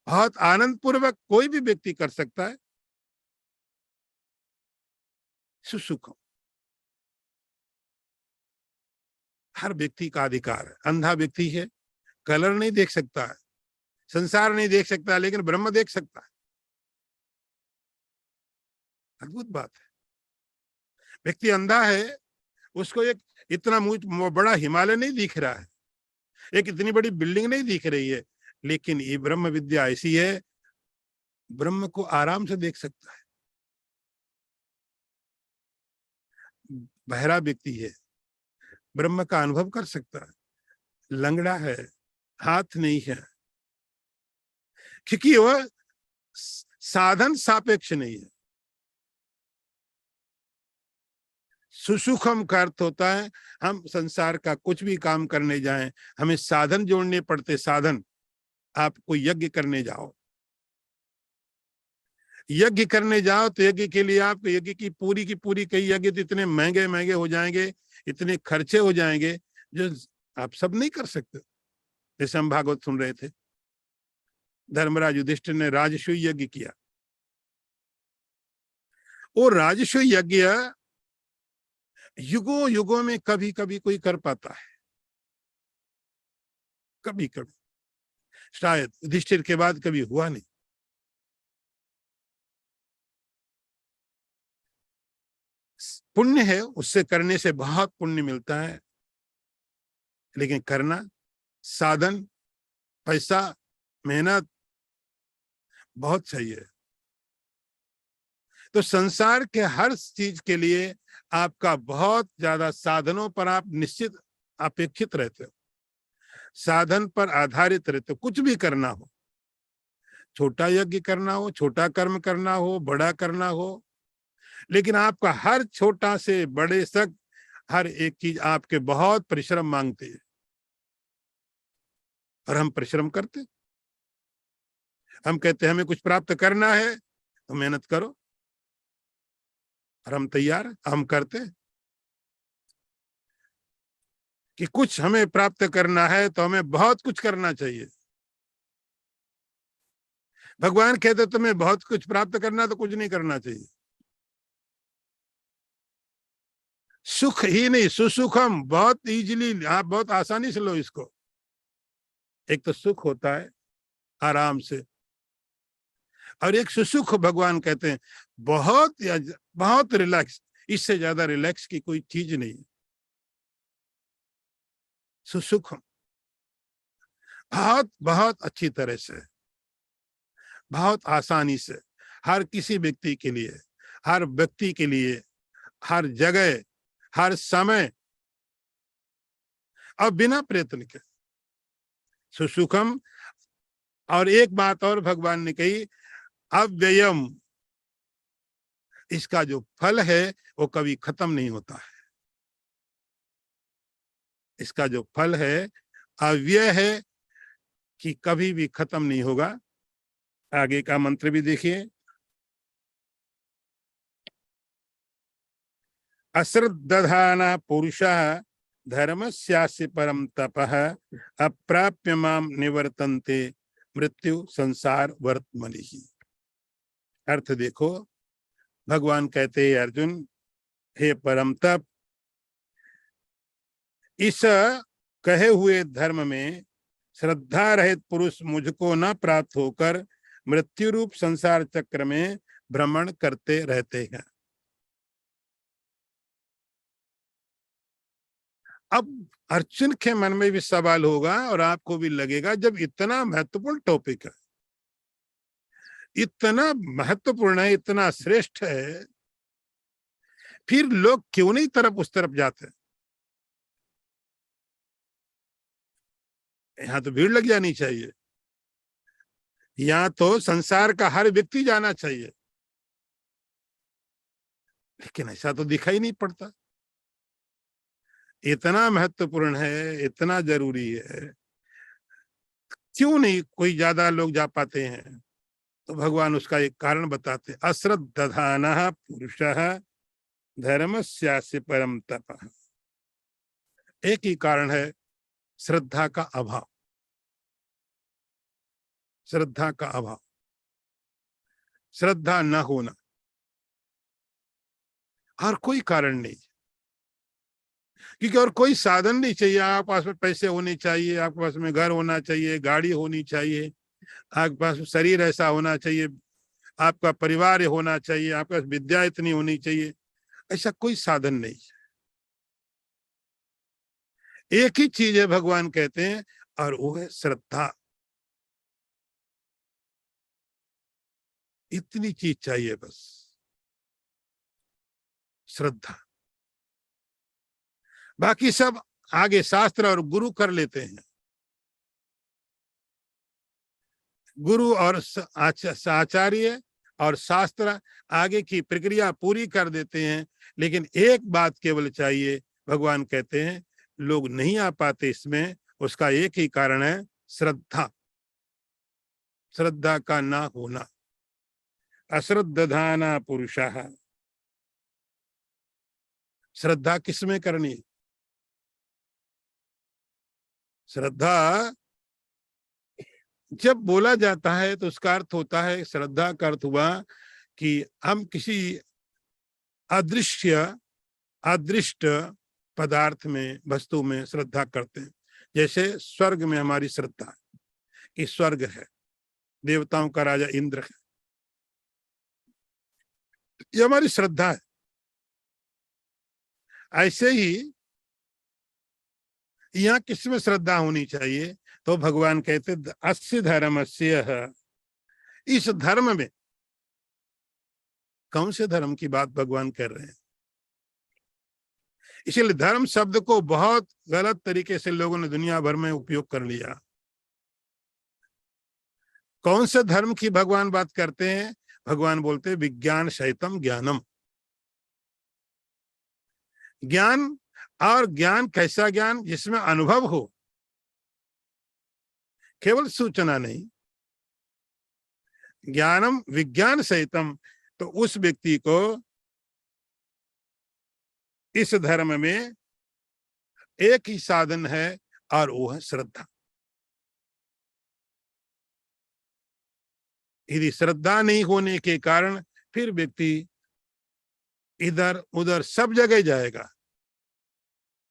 बहुत आनंद पूर्वक कोई भी व्यक्ति कर सकता है। सुसुखम हर व्यक्ति का अधिकार है। अंधा व्यक्ति है, कलर नहीं देख सकता है, संसार नहीं देख सकता, लेकिन ब्रह्म देख सकता है। अद्भुत बात है। व्यक्ति अंधा है, उसको एक इतना बड़ा हिमालय नहीं दिख रहा है, एक इतनी बड़ी बिल्डिंग नहीं दिख रही है, लेकिन ये ब्रह्म विद्या ऐसी है, ब्रह्म को आराम से देख सकता है। बहरा व्यक्ति है, ब्रह्म का अनुभव कर सकता है। लंगड़ा है, हाथ नहीं है, क्योंकि वह साधन सापेक्ष नहीं है। सुसुखम का अर्थ होता है हम संसार का कुछ भी काम करने जाएं, हमें साधन जोड़ने पड़ते। साधन, आप कोई यज्ञ करने जाओ, यज्ञ करने जाओ तो यज्ञ के लिए आप यज्ञ की पूरी कई यज्ञ तो इतने महंगे महंगे हो जाएंगे, इतने खर्चे हो जाएंगे जो आप सब नहीं कर सकते। जैसे हम भागवत सुन रहे थे, धर्मराज युधिष्ठिर ने राजसूय यज्ञ किया। वो राजसूय यज्ञ युगों युगों में कभी कभी कोई कर पाता है, कभी कभी, शायद युधिष्ठिर के बाद कभी हुआ नहीं। पुण्य है, उससे करने से बहुत पुण्य मिलता है, लेकिन करना, साधन, पैसा, मेहनत बहुत चाहिए। तो संसार के हर चीज के लिए आपका बहुत ज्यादा साधनों पर आप निश्चित अपेक्षित रहते हो, साधन पर आधारित रहते हो। कुछ भी करना हो, छोटा यज्ञ करना हो, छोटा कर्म करना हो, बड़ा करना हो, लेकिन आपका हर छोटा से बड़े तक हर एक चीज आपके बहुत परिश्रम मांगती है। और हम परिश्रम करते, हम कहते हैं हमें कुछ प्राप्त करना है तो मेहनत करो, और हम तैयार, हम करते कि कुछ हमें प्राप्त करना है तो हमें बहुत कुछ करना चाहिए। भगवान कहते तुम्हें बहुत कुछ प्राप्त करना तो कुछ नहीं करना चाहिए। सुख ही नहीं, सुसुखम, बहुत इजीली, आप बहुत आसानी से लो इसको। एक तो सुख होता है आराम से, और एक सुसुख भगवान कहते हैं बहुत बहुत रिलैक्स। इससे ज्यादा रिलैक्स की कोई चीज नहीं है। सुसुख बहुत बहुत अच्छी तरह से, बहुत आसानी से, हर किसी व्यक्ति के लिए, हर व्यक्ति के लिए, हर जगह, हर समय, और बिना प्रयत्न के सुसुखम। और एक बात और भगवान ने कही, अव्ययम, इसका जो फल है वो कभी खत्म नहीं होता है। इसका जो फल है अव्यय है, कि कभी भी खत्म नहीं होगा। आगे का मंत्र भी देखिए, अश्रद्धाना पुरुषः धर्मस्यास्य परम तपः अप्राप्य माम निवर्तन्ते मृत्यु संसार वर्तमनि। अर्थ देखो, भगवान कहते हैं अर्जुन, हे परम तप, इस कहे हुए धर्म में श्रद्धा रहित पुरुष मुझको न प्राप्त होकर मृत्यु रूप संसार चक्र में भ्रमण करते रहते हैं। अब अर्जुन के मन में भी सवाल होगा और आपको भी लगेगा, जब इतना महत्वपूर्ण टॉपिक है, इतना महत्वपूर्ण है, इतना श्रेष्ठ है, फिर लोग क्यों नहीं उस तरफ जाते? यहां तो भीड़ लग जानी चाहिए, यहां तो संसार का हर व्यक्ति जाना चाहिए, लेकिन ऐसा तो दिखाई नहीं पड़ता। इतना महत्वपूर्ण है, इतना जरूरी है, क्यों नहीं कोई ज्यादा लोग जा पाते हैं? तो भगवान उसका एक कारण बताते, अश्रद्धानः पुरुषः धर्मस्यास्य परम तपः। एक ही कारण है, श्रद्धा का अभाव। श्रद्धा का अभाव, श्रद्धा न होना, और कोई कारण नहीं। क्योंकि और कोई साधन नहीं चाहिए। आपके पास में पैसे होने चाहिए, आपके पास में घर होना चाहिए, गाड़ी होनी चाहिए, आपके पास शरीर ऐसा होना चाहिए, आपका परिवार होना चाहिए, आपके पास विद्या इतनी होनी चाहिए। ऐसा कोई साधन नहीं। एक ही चीज है, भगवान कहते हैं, और वो है श्रद्धा। इतनी चीज चाहिए बस, श्रद्धा। बाकी सब आगे शास्त्र और गुरु कर लेते हैं। गुरु और आचार्य और शास्त्र आगे की प्रक्रिया पूरी कर देते हैं, लेकिन एक बात केवल चाहिए। भगवान कहते हैं लोग नहीं आ पाते इसमें, उसका एक ही कारण है, श्रद्धा। श्रद्धा का ना होना। अश्रद्धाना पुरुषः। श्रद्धा किसमें करनी है? श्रद्धा जब बोला जाता है तो उसका अर्थ होता है, श्रद्धा का अर्थ हुआ कि हम किसी अदृश्य अदृष्ट पदार्थ में, वस्तु में श्रद्धा करते हैं। जैसे स्वर्ग में हमारी श्रद्धा है कि स्वर्ग है, देवताओं का राजा इंद्र है, ये हमारी श्रद्धा है। ऐसे ही यहाँ किसमें श्रद्धा होनी चाहिए? तो भगवान कहते अस्य धर्मस्य, इस धर्म में। कौन से धर्म की बात भगवान कर रहे हैं? इसलिए धर्म शब्द को बहुत गलत तरीके से लोगों ने दुनिया भर में उपयोग कर लिया। कौन से धर्म की भगवान बात करते हैं? भगवान बोलते हैं विज्ञान सहितम ज्ञानम। ज्ञान, और ज्ञान कैसा ज्ञान? जिसमें अनुभव हो, केवल सूचना नहीं। ज्ञानम विज्ञान सहितम, तो उस व्यक्ति को इस धर्म में एक ही साधन है, और वो है श्रद्धा। यदि श्रद्धा नहीं होने के कारण फिर व्यक्ति इधर उधर सब जगह जाएगा,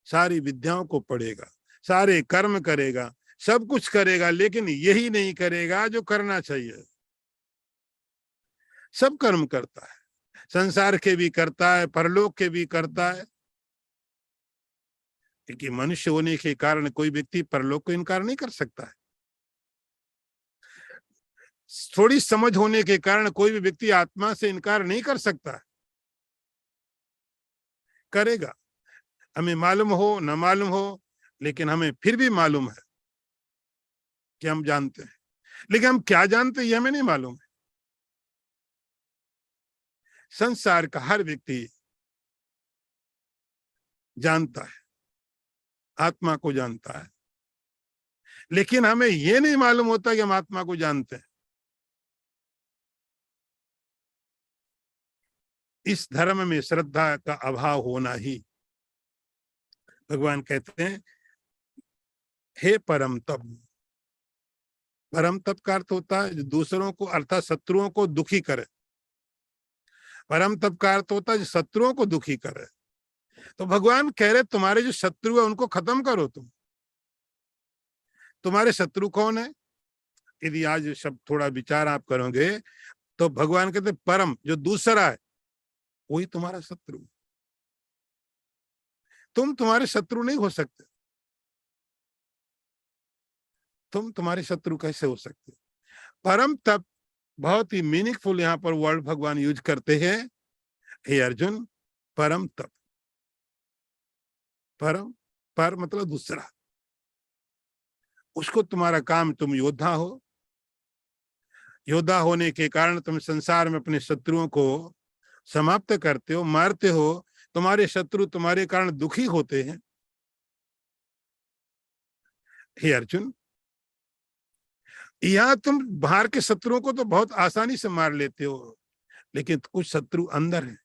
सारी विद्याओं को पढ़ेगा, सारे कर्म करेगा, सब कुछ करेगा, लेकिन यही नहीं करेगा जो करना चाहिए। सब कर्म करता है, संसार के भी करता है, परलोक के भी करता है, क्योंकि मनुष्य होने के कारण कोई व्यक्ति परलोक को इनकार नहीं कर सकता है। थोड़ी समझ होने के कारण कोई भी व्यक्ति आत्मा से इनकार नहीं कर सकता है, करेगा। हमें मालूम हो न मालूम हो, लेकिन हमें फिर भी मालूम है कि हम जानते हैं, लेकिन हम क्या जानते हैं ये हमें नहीं मालूम है। संसार का हर व्यक्ति जानता है, आत्मा को जानता है, लेकिन हमें ये नहीं मालूम होता कि हम आत्मा को जानते हैं। इस धर्म में श्रद्धा का अभाव होना ही, भगवान कहते हैं हे परम तप। परम तप का अर्थ होता है जो दूसरों को, अर्थात शत्रुओं को दुखी करे। परम तप का अर्थ होता है जो शत्रुओं को दुखी करे। तो भगवान कह रहे तुम्हारे जो शत्रु है उनको खत्म करो। तुम्हारे शत्रु कौन है? यदि आज सब थोड़ा विचार आप करोगे तो भगवान कहते परम, जो दूसरा है वही तुम्हारा शत्रु। तुम तुम्हारे शत्रु नहीं हो सकते। तुम तुम्हारे शत्रु कैसे हो सकते? परम तप बहुत ही मीनिंगफुल यहाँ पर वर्ड भगवान यूज करते हैं। हे अर्जुन, परम तप। परम, पर मतलब दूसरा। उसको तुम्हारा काम, तुम योद्धा हो, योद्धा होने के कारण तुम संसार में अपने शत्रुओं को समाप्त करते हो, मारते हो। तुम्हारे शत्रु तुम्हारे कारण दुखी होते हैं, हे अर्जुन, यहां तुम बाहर के शत्रुओं को तो बहुत आसानी से मार लेते हो, लेकिन कुछ शत्रु अंदर है,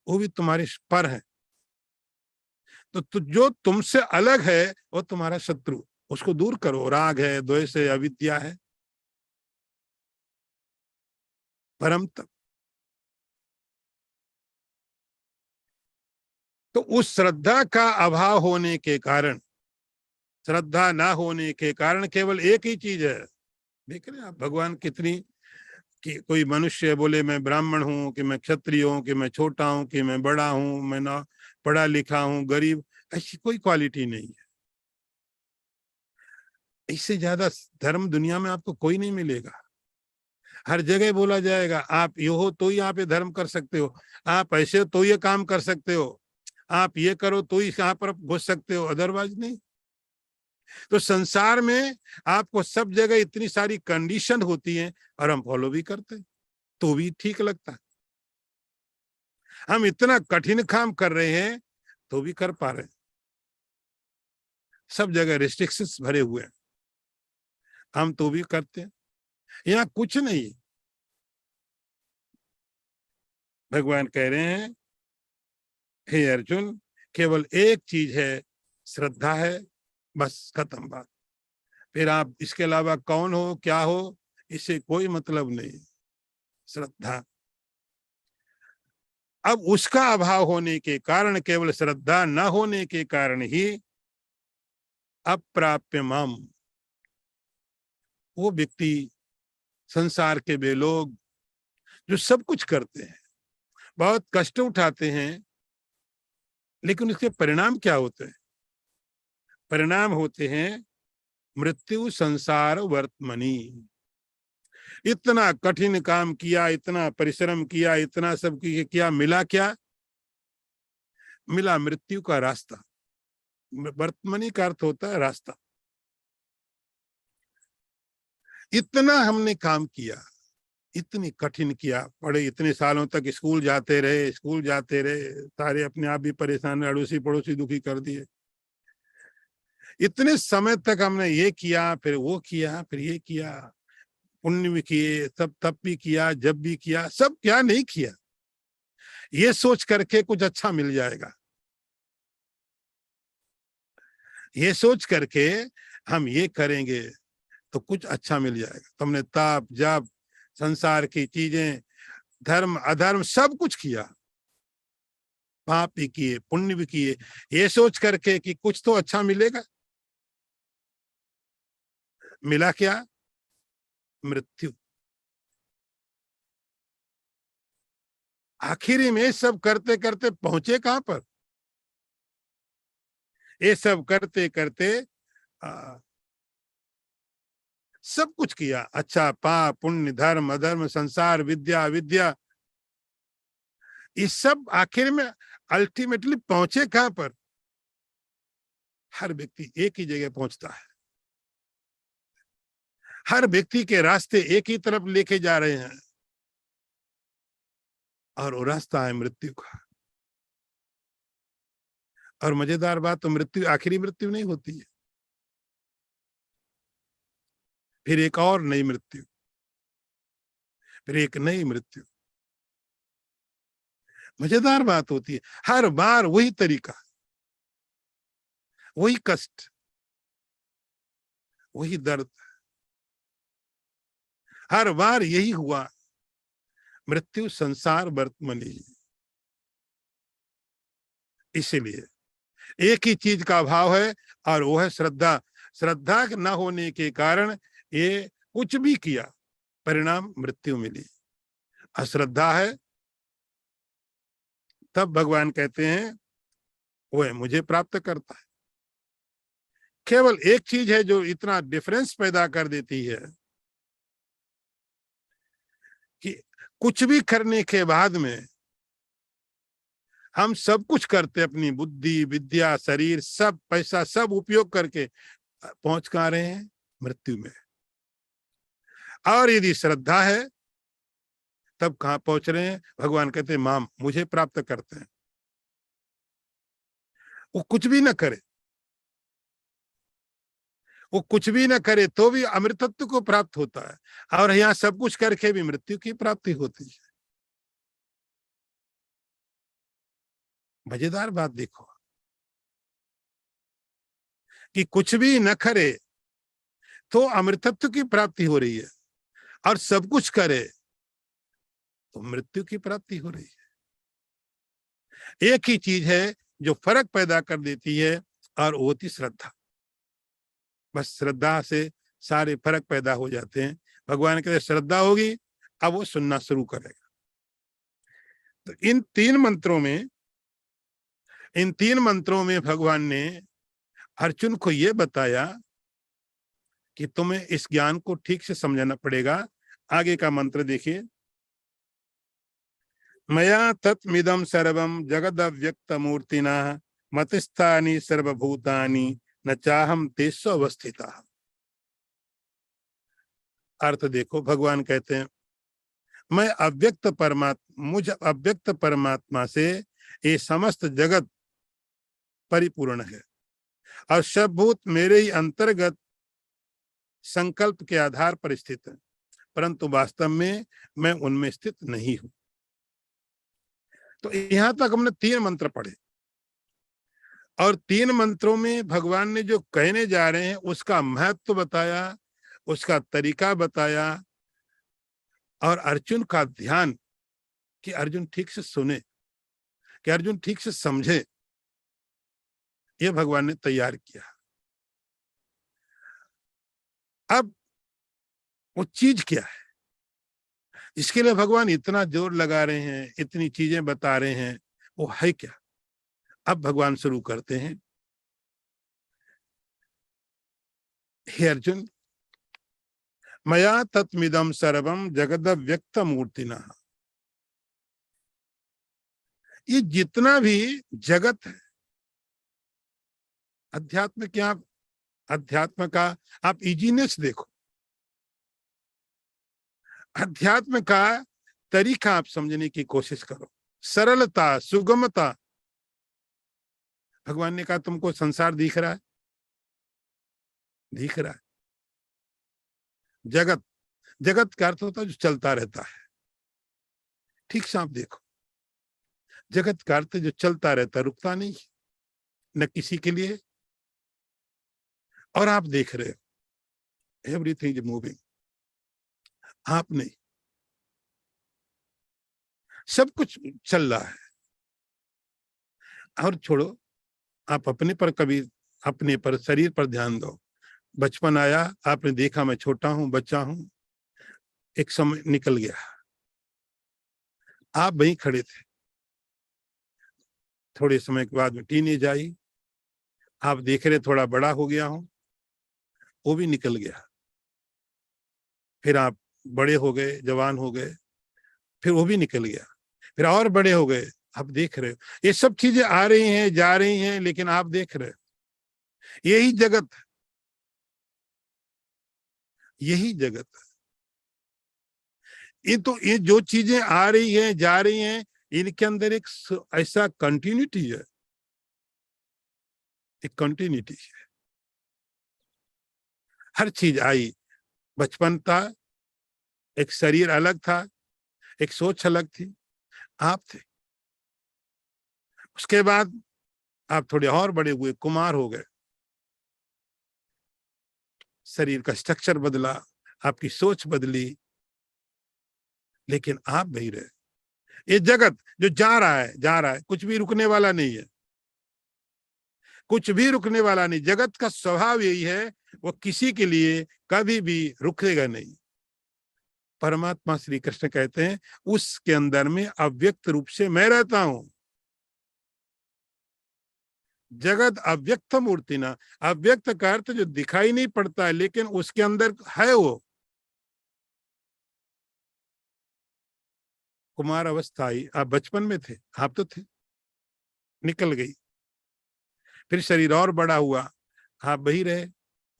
वो भी तुम्हारे पर है। तो जो तुमसे अलग है वो तुम्हारा शत्रु, उसको दूर करो। राग है, द्वेष है, अविद्या है, परम तप। तो उस श्रद्धा का अभाव होने के कारण, श्रद्धा ना होने के कारण केवल एक ही चीज है। देख रहे हैं आप भगवान कितनी, कि कोई मनुष्य बोले मैं ब्राह्मण हूं, कि मैं क्षत्रिय हूं, कि मैं छोटा हूं, कि मैं बड़ा हूं, मैं ना पढ़ा लिखा हूं, गरीब, ऐसी कोई क्वालिटी नहीं है। इससे ज्यादा धर्म दुनिया में आपको कोई नहीं मिलेगा। हर जगह बोला जाएगा आप ये हो तो ही आप ये धर्म कर सकते हो, आप ऐसे हो तो ये काम कर सकते हो, आप ये करो तो ही यहाँ पर घुस सकते हो, अदरवाइज नहीं। तो संसार में आपको सब जगह इतनी सारी कंडीशन होती हैं और हम फॉलो भी करते हैं, तो भी ठीक लगता है। हम इतना कठिन काम कर रहे हैं तो भी कर पा रहे हैं। सब जगह रिस्ट्रिक्शंस भरे हुए हैं, हम तो भी करते हैं। यहाँ कुछ नहीं। भगवान कह रहे हैं हे अर्जुन, केवल एक चीज है, श्रद्धा है, बस खत्म बात। फिर आप इसके अलावा कौन हो, क्या हो, इससे कोई मतलब नहीं। श्रद्धा, अब उसका अभाव होने के कारण, केवल श्रद्धा न होने के कारण ही अप्राप्य माम, वो व्यक्ति, संसार के वे लोग जो सब कुछ करते हैं, बहुत कष्ट उठाते हैं, लेकिन उसके परिणाम क्या होते हैं? परिणाम होते हैं मृत्यु संसार वर्तमनी। इतना कठिन काम किया, इतना परिश्रम किया, इतना सब किया, मिला क्या? मिला मृत्यु का रास्ता। वर्तमनी का अर्थ होता है रास्ता। इतना हमने काम किया, इतनी कठिन किया, पढ़े, इतने सालों तक स्कूल जाते रहे, स्कूल जाते रहे, सारे अपने आप भी परेशान, अड़ोसी पड़ोसी दुखी कर दिए। इतने समय तक हमने ये किया, फिर वो किया, फिर ये किया, पुण्य भी किए, सब तप भी किया, जब भी किया, सब क्या नहीं किया, ये सोच करके कुछ अच्छा मिल जाएगा, ये सोच करके हम ये करेंगे तो कुछ अच्छा मिल जाएगा। तुमने ताप जप, संसार की चीजें, धर्म अधर्म सब कुछ किया, पाप भी किए, पुण्य भी किए, ये सोच करके कि कुछ तो अच्छा मिलेगा। मिला क्या? मृत्यु। आखिरी में सब करते करते पहुंचे कहां पर? ये सब करते करते सब कुछ किया, अच्छा पाप पुण्य धर्म अधर्म संसार विद्या विद्या, इस सब आखिर में अल्टीमेटली पहुंचे कहां पर? हर व्यक्ति एक ही जगह पहुंचता है, हर व्यक्ति के रास्ते एक ही तरफ लेके जा रहे हैं, और वो रास्ता है मृत्यु का। और मजेदार बात, तो मृत्यु आखिरी मृत्यु नहीं होती है, फिर एक और नई मृत्यु, फिर एक नई मृत्यु। मजेदार बात होती है, हर बार वही तरीका, वही कष्ट, वही दर्द, हर बार यही हुआ, मृत्यु संसार वर्तमनी। इसीलिए एक ही चीज का अभाव है, और वो है श्रद्धा। श्रद्धा न होने के कारण ये कुछ भी किया, परिणाम मृत्यु मिली। अश्रद्धा है, तब भगवान कहते हैं वह मुझे प्राप्त करता है। केवल एक चीज है जो इतना डिफरेंस पैदा कर देती है, कि कुछ भी करने के बाद में हम सब कुछ करते, अपनी बुद्धि विद्या शरीर सब पैसा सब उपयोग करके पहुंच कहां रहे हैं? मृत्यु में। और यदि श्रद्धा है तब कहां पहुंच रहे हैं? भगवान कहते हैं माम, मुझे प्राप्त करते हैं। वो कुछ भी ना करे, वो कुछ भी ना करे तो भी अमृतत्व को प्राप्त होता है, और यहाँ सब कुछ करके भी मृत्यु की प्राप्ति होती है। मजेदार बात देखो कि कुछ भी न करे तो अमृतत्व की प्राप्ति हो रही है, और सब कुछ करे तो मृत्यु की प्राप्ति हो रही है। एक ही चीज है जो फर्क पैदा कर देती है, और वो होती श्रद्धा। बस श्रद्धा से सारे फर्क पैदा हो जाते हैं। भगवान कहते श्रद्धा होगी, अब वो सुनना शुरू करेगा। तो इन तीन मंत्रों में भगवान ने अर्जुन को ये बताया कि तुम्हें इस ज्ञान को ठीक से समझना पड़ेगा। आगे का मंत्र देखिए, मया तत्मिदं सर्वं जगदव्यक्त मूर्तिना मतस्थानि सर्वभूतानि न चाहम तेषु अवस्थितः। अर्थ देखो, भगवान कहते हैं मैं मुझ अव्यक्त परमात्मा से ये समस्त जगत परिपूर्ण है, और सब भूत मेरे ही अंतर्गत संकल्प के आधार पर स्थित है, परंतु वास्तव में मैं उनमें स्थित नहीं हूं। तो यहां तक हमने 3 मंत्र पढ़े, और 3 मंत्रों में भगवान ने जो कहने जा रहे हैं उसका महत्व बताया, उसका तरीका बताया, और अर्जुन का ध्यान कि अर्जुन ठीक से सुने, कि अर्जुन ठीक से समझे, ये भगवान ने तैयार किया। अब वो चीज क्या है, इसके लिए भगवान इतना जोर लगा रहे हैं, इतनी चीजें बता रहे हैं, वो है क्या? अब भगवान शुरू करते हैं, हे अर्जुन, मया तत्मिदं सर्वं जगदव्यक्त मूर्तिना। ये जितना भी जगत है, अध्यात्म क्या, अध्यात्म का आप इजीनेस देखो, अध्यात्म का तरीका आप समझने की कोशिश करो, सरलता, सुगमता। भगवान ने कहा तुमको संसार दिख रहा है, दिख रहा है। जगत, जगत का अर्थ होता है जो चलता रहता है। ठीक से आप देखो, जगत का अर्थ जो चलता रहता, रुकता नहीं, न किसी के लिए, और आप देख रहे हो एवरीथिंग इज मूविंग, आप नहीं, सब कुछ चल रहा है। और छोड़ो, आप अपने पर कभी, अपने पर, शरीर पर ध्यान दो। बचपन आया, आपने देखा मैं छोटा हूं, बच्चा हूं, एक समय निकल गया, आप वहीं खड़े थे, थोड़े समय के बाद में टीनेज आई, आप देख रहे थोड़ा बड़ा हो गया हूं, वो भी निकल गया, फिर आप बड़े हो गए, जवान हो गए, फिर वो भी निकल गया, फिर और बड़े हो गए, आप देख रहे हो ये सब चीजें आ रही हैं, जा रही हैं, लेकिन आप देख रहे हो यही जगत, यही जगत। ये जो चीजें आ रही हैं, जा रही हैं, इनके अंदर एक ऐसा कंटिन्यूटी है, एक कंटिन्यूटी है। हर चीज आई, बचपन था, एक शरीर अलग था, एक सोच अलग थी, आप थे। उसके बाद आप थोड़े और बड़े हुए, कुमार हो गए, शरीर का स्ट्रक्चर बदला, आपकी सोच बदली, लेकिन आप नहीं रहे। ये जगत जो जा रहा है, जा रहा है, कुछ भी रुकने वाला नहीं है, कुछ भी रुकने वाला नहीं। जगत का स्वभाव यही है, वो किसी के लिए कभी भी रुकेगा नहीं। परमात्मा श्री कृष्ण कहते हैं उसके अंदर में अव्यक्त रूप से मैं रहता हूं। जगत अव्यक्त मूर्ति ना, अव्यक्त का अर्थ जो दिखाई नहीं पड़ता है, लेकिन उसके अंदर है वो। कुमार अवस्था आई, आप बचपन में थे, आप तो थे, निकल गई, फिर शरीर और बड़ा हुआ, आप वही रहे,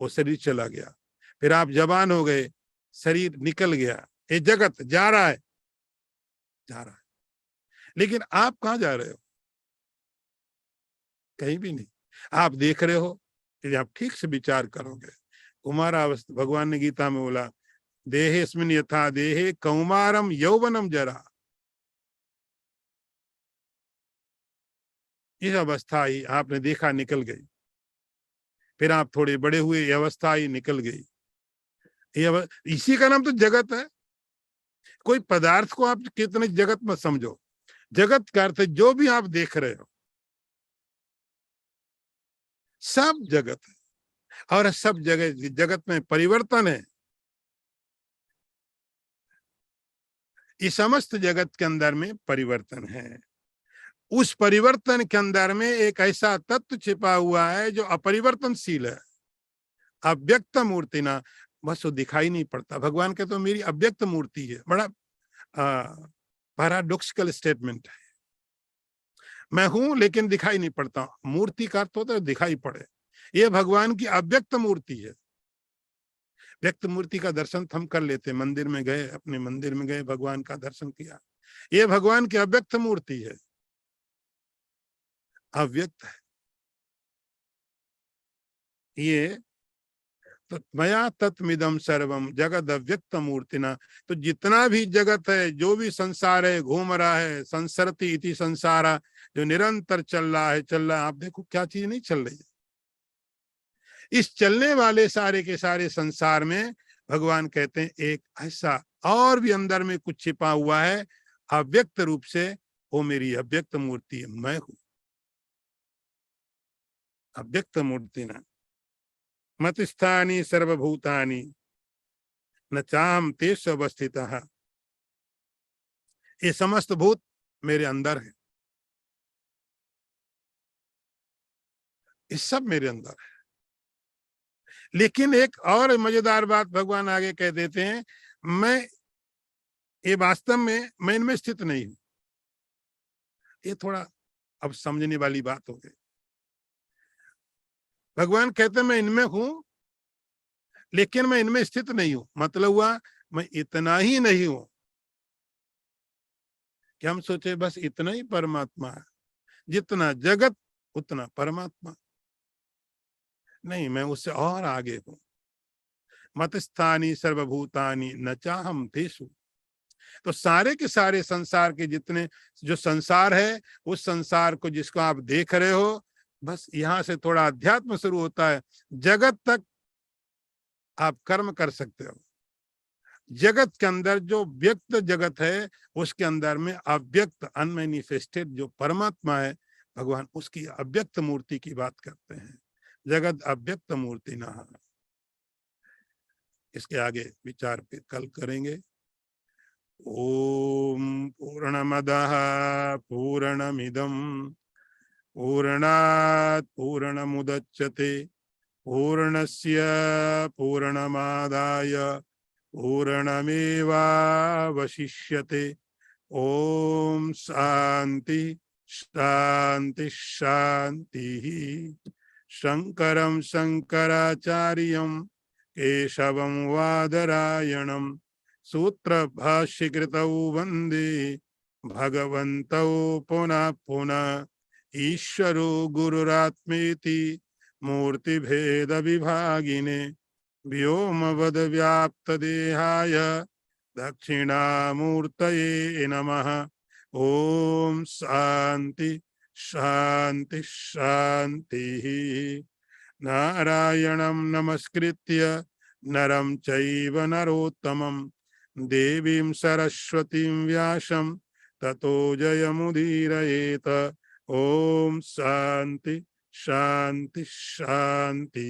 वो शरीर चला गया, फिर आप जवान हो गए, शरीर निकल गया, ये जगत जा रहा है, जा रहा है, लेकिन आप कहाँ जा रहे हो? कहीं भी नहीं। आप देख रहे हो, यदि आप ठीक से विचार करोगे, कुमारावस्था, भगवान ने गीता में बोला देहेस्मिन् यथा देहे कौमारम यौवनम जरा, इस अवस्था ही आपने देखा निकल गई, फिर आप थोड़े बड़े हुए, ये अवस्था ही निकल गई। इसी का नाम तो जगत है। कोई पदार्थ को आप कितने जगत मत समझो, जगत का अर्थ जो भी आप देख रहे हो सब जगत है, और सब जगह जगत में परिवर्तन है। इस समस्त जगत के अंदर में परिवर्तन है। उस परिवर्तन के अंदर में एक ऐसा तत्व छिपा हुआ है जो अपरिवर्तनशील है, अव्यक्त मूर्ति ना, बस वो दिखाई नहीं पड़ता। भगवान के तो मेरी अव्यक्त मूर्ति है, बड़ा पैराडॉक्सिकल स्टेटमेंट है। मैं हूं लेकिन दिखाई नहीं पड़ता, मूर्ति का अर्थ होता है दिखाई पड़े। ये भगवान की अव्यक्त मूर्ति है। व्यक्त मूर्ति का दर्शन हम कर लेते, मंदिर में गए, अपने मंदिर में गए, भगवान का दर्शन किया। ये भगवान की अव्यक्त मूर्ति है, अव्यक्त है ये। तो मया तत्मिदम सर्वम जगद अव्यक्त मूर्तिना, तो जितना भी जगत है, जो भी संसार है, घूम रहा है, संसरति इति संसारा, जो निरंतर चल रहा है, चल रहा है। आप देखो क्या चीज नहीं चल रही है। इस चलने वाले सारे के सारे संसार में भगवान कहते हैं एक ऐसा और भी अंदर में कुछ छिपा हुआ है, अव्यक्त रूप से, वो मेरी अव्यक्त मूर्ति है, मैं हूं अव्यक्त मूर्ति ना। मतस्थानी सर्वभूतानि न चाहम तेष अवस्थितः, ये समस्त भूत मेरे अंदर है, ये सब मेरे अंदर है। लेकिन एक और मजेदार बात भगवान आगे कह देते हैं, मैं ये वास्तव में मैं इनमें स्थित नहीं हूं। ये थोड़ा अब समझने वाली बात हो गई। भगवान कहते हैं मैं इनमें हूं लेकिन मैं इनमें स्थित नहीं हूं। मतलब हुआ मैं इतना ही नहीं हूं कि हम सोचे बस इतना ही परमात्मा है, जितना जगत उतना परमात्मा नहीं, मैं उससे और आगे हूं। मतस्थानी सर्वभूतानि न चाहम तेषु, तो सारे के सारे संसार के जितने जो संसार है, उस संसार को जिसको आप देख रहे हो, बस यहां से थोड़ा अध्यात्म शुरू होता है, जगत तक आप कर्म कर सकते हो। जगत के अंदर जो व्यक्त जगत है, उसके अंदर में अव्यक्त अनमैनिफेस्टेड जो परमात्मा है भगवान, उसकी अव्यक्त मूर्ति की बात करते हैं। जगत अव्यक्त मूर्ति ना। इसके आगे विचार पे कल करेंगे। ओम पूर्णमदः पूर्णमिदं पूर्णात् पूर्णमुदच्यते पूर्णस्य पूर्णमादाय पूर्णमेवावशिष्यते। ओम शांति शांति शांति। शंकरं शंकराचार्यं केशवं वादरायणं सूत्रभाष्यकृतौ वन्दे भगवन्तौ पुनः पुनः। ईश्वरो गुरुरात्मेति मूर्तिभेद विभागिने व्योमवद्व्याप्तदेहाय दक्षिणामूर्तये नमः। ओम शांति शांति शांति। नारायणं नमस्कृत्य नरं चैव नरोत्तमं देवीं सरस्वतीं व्यासं ततो जयमुदीरयेत। ओम शांति शांति शांति।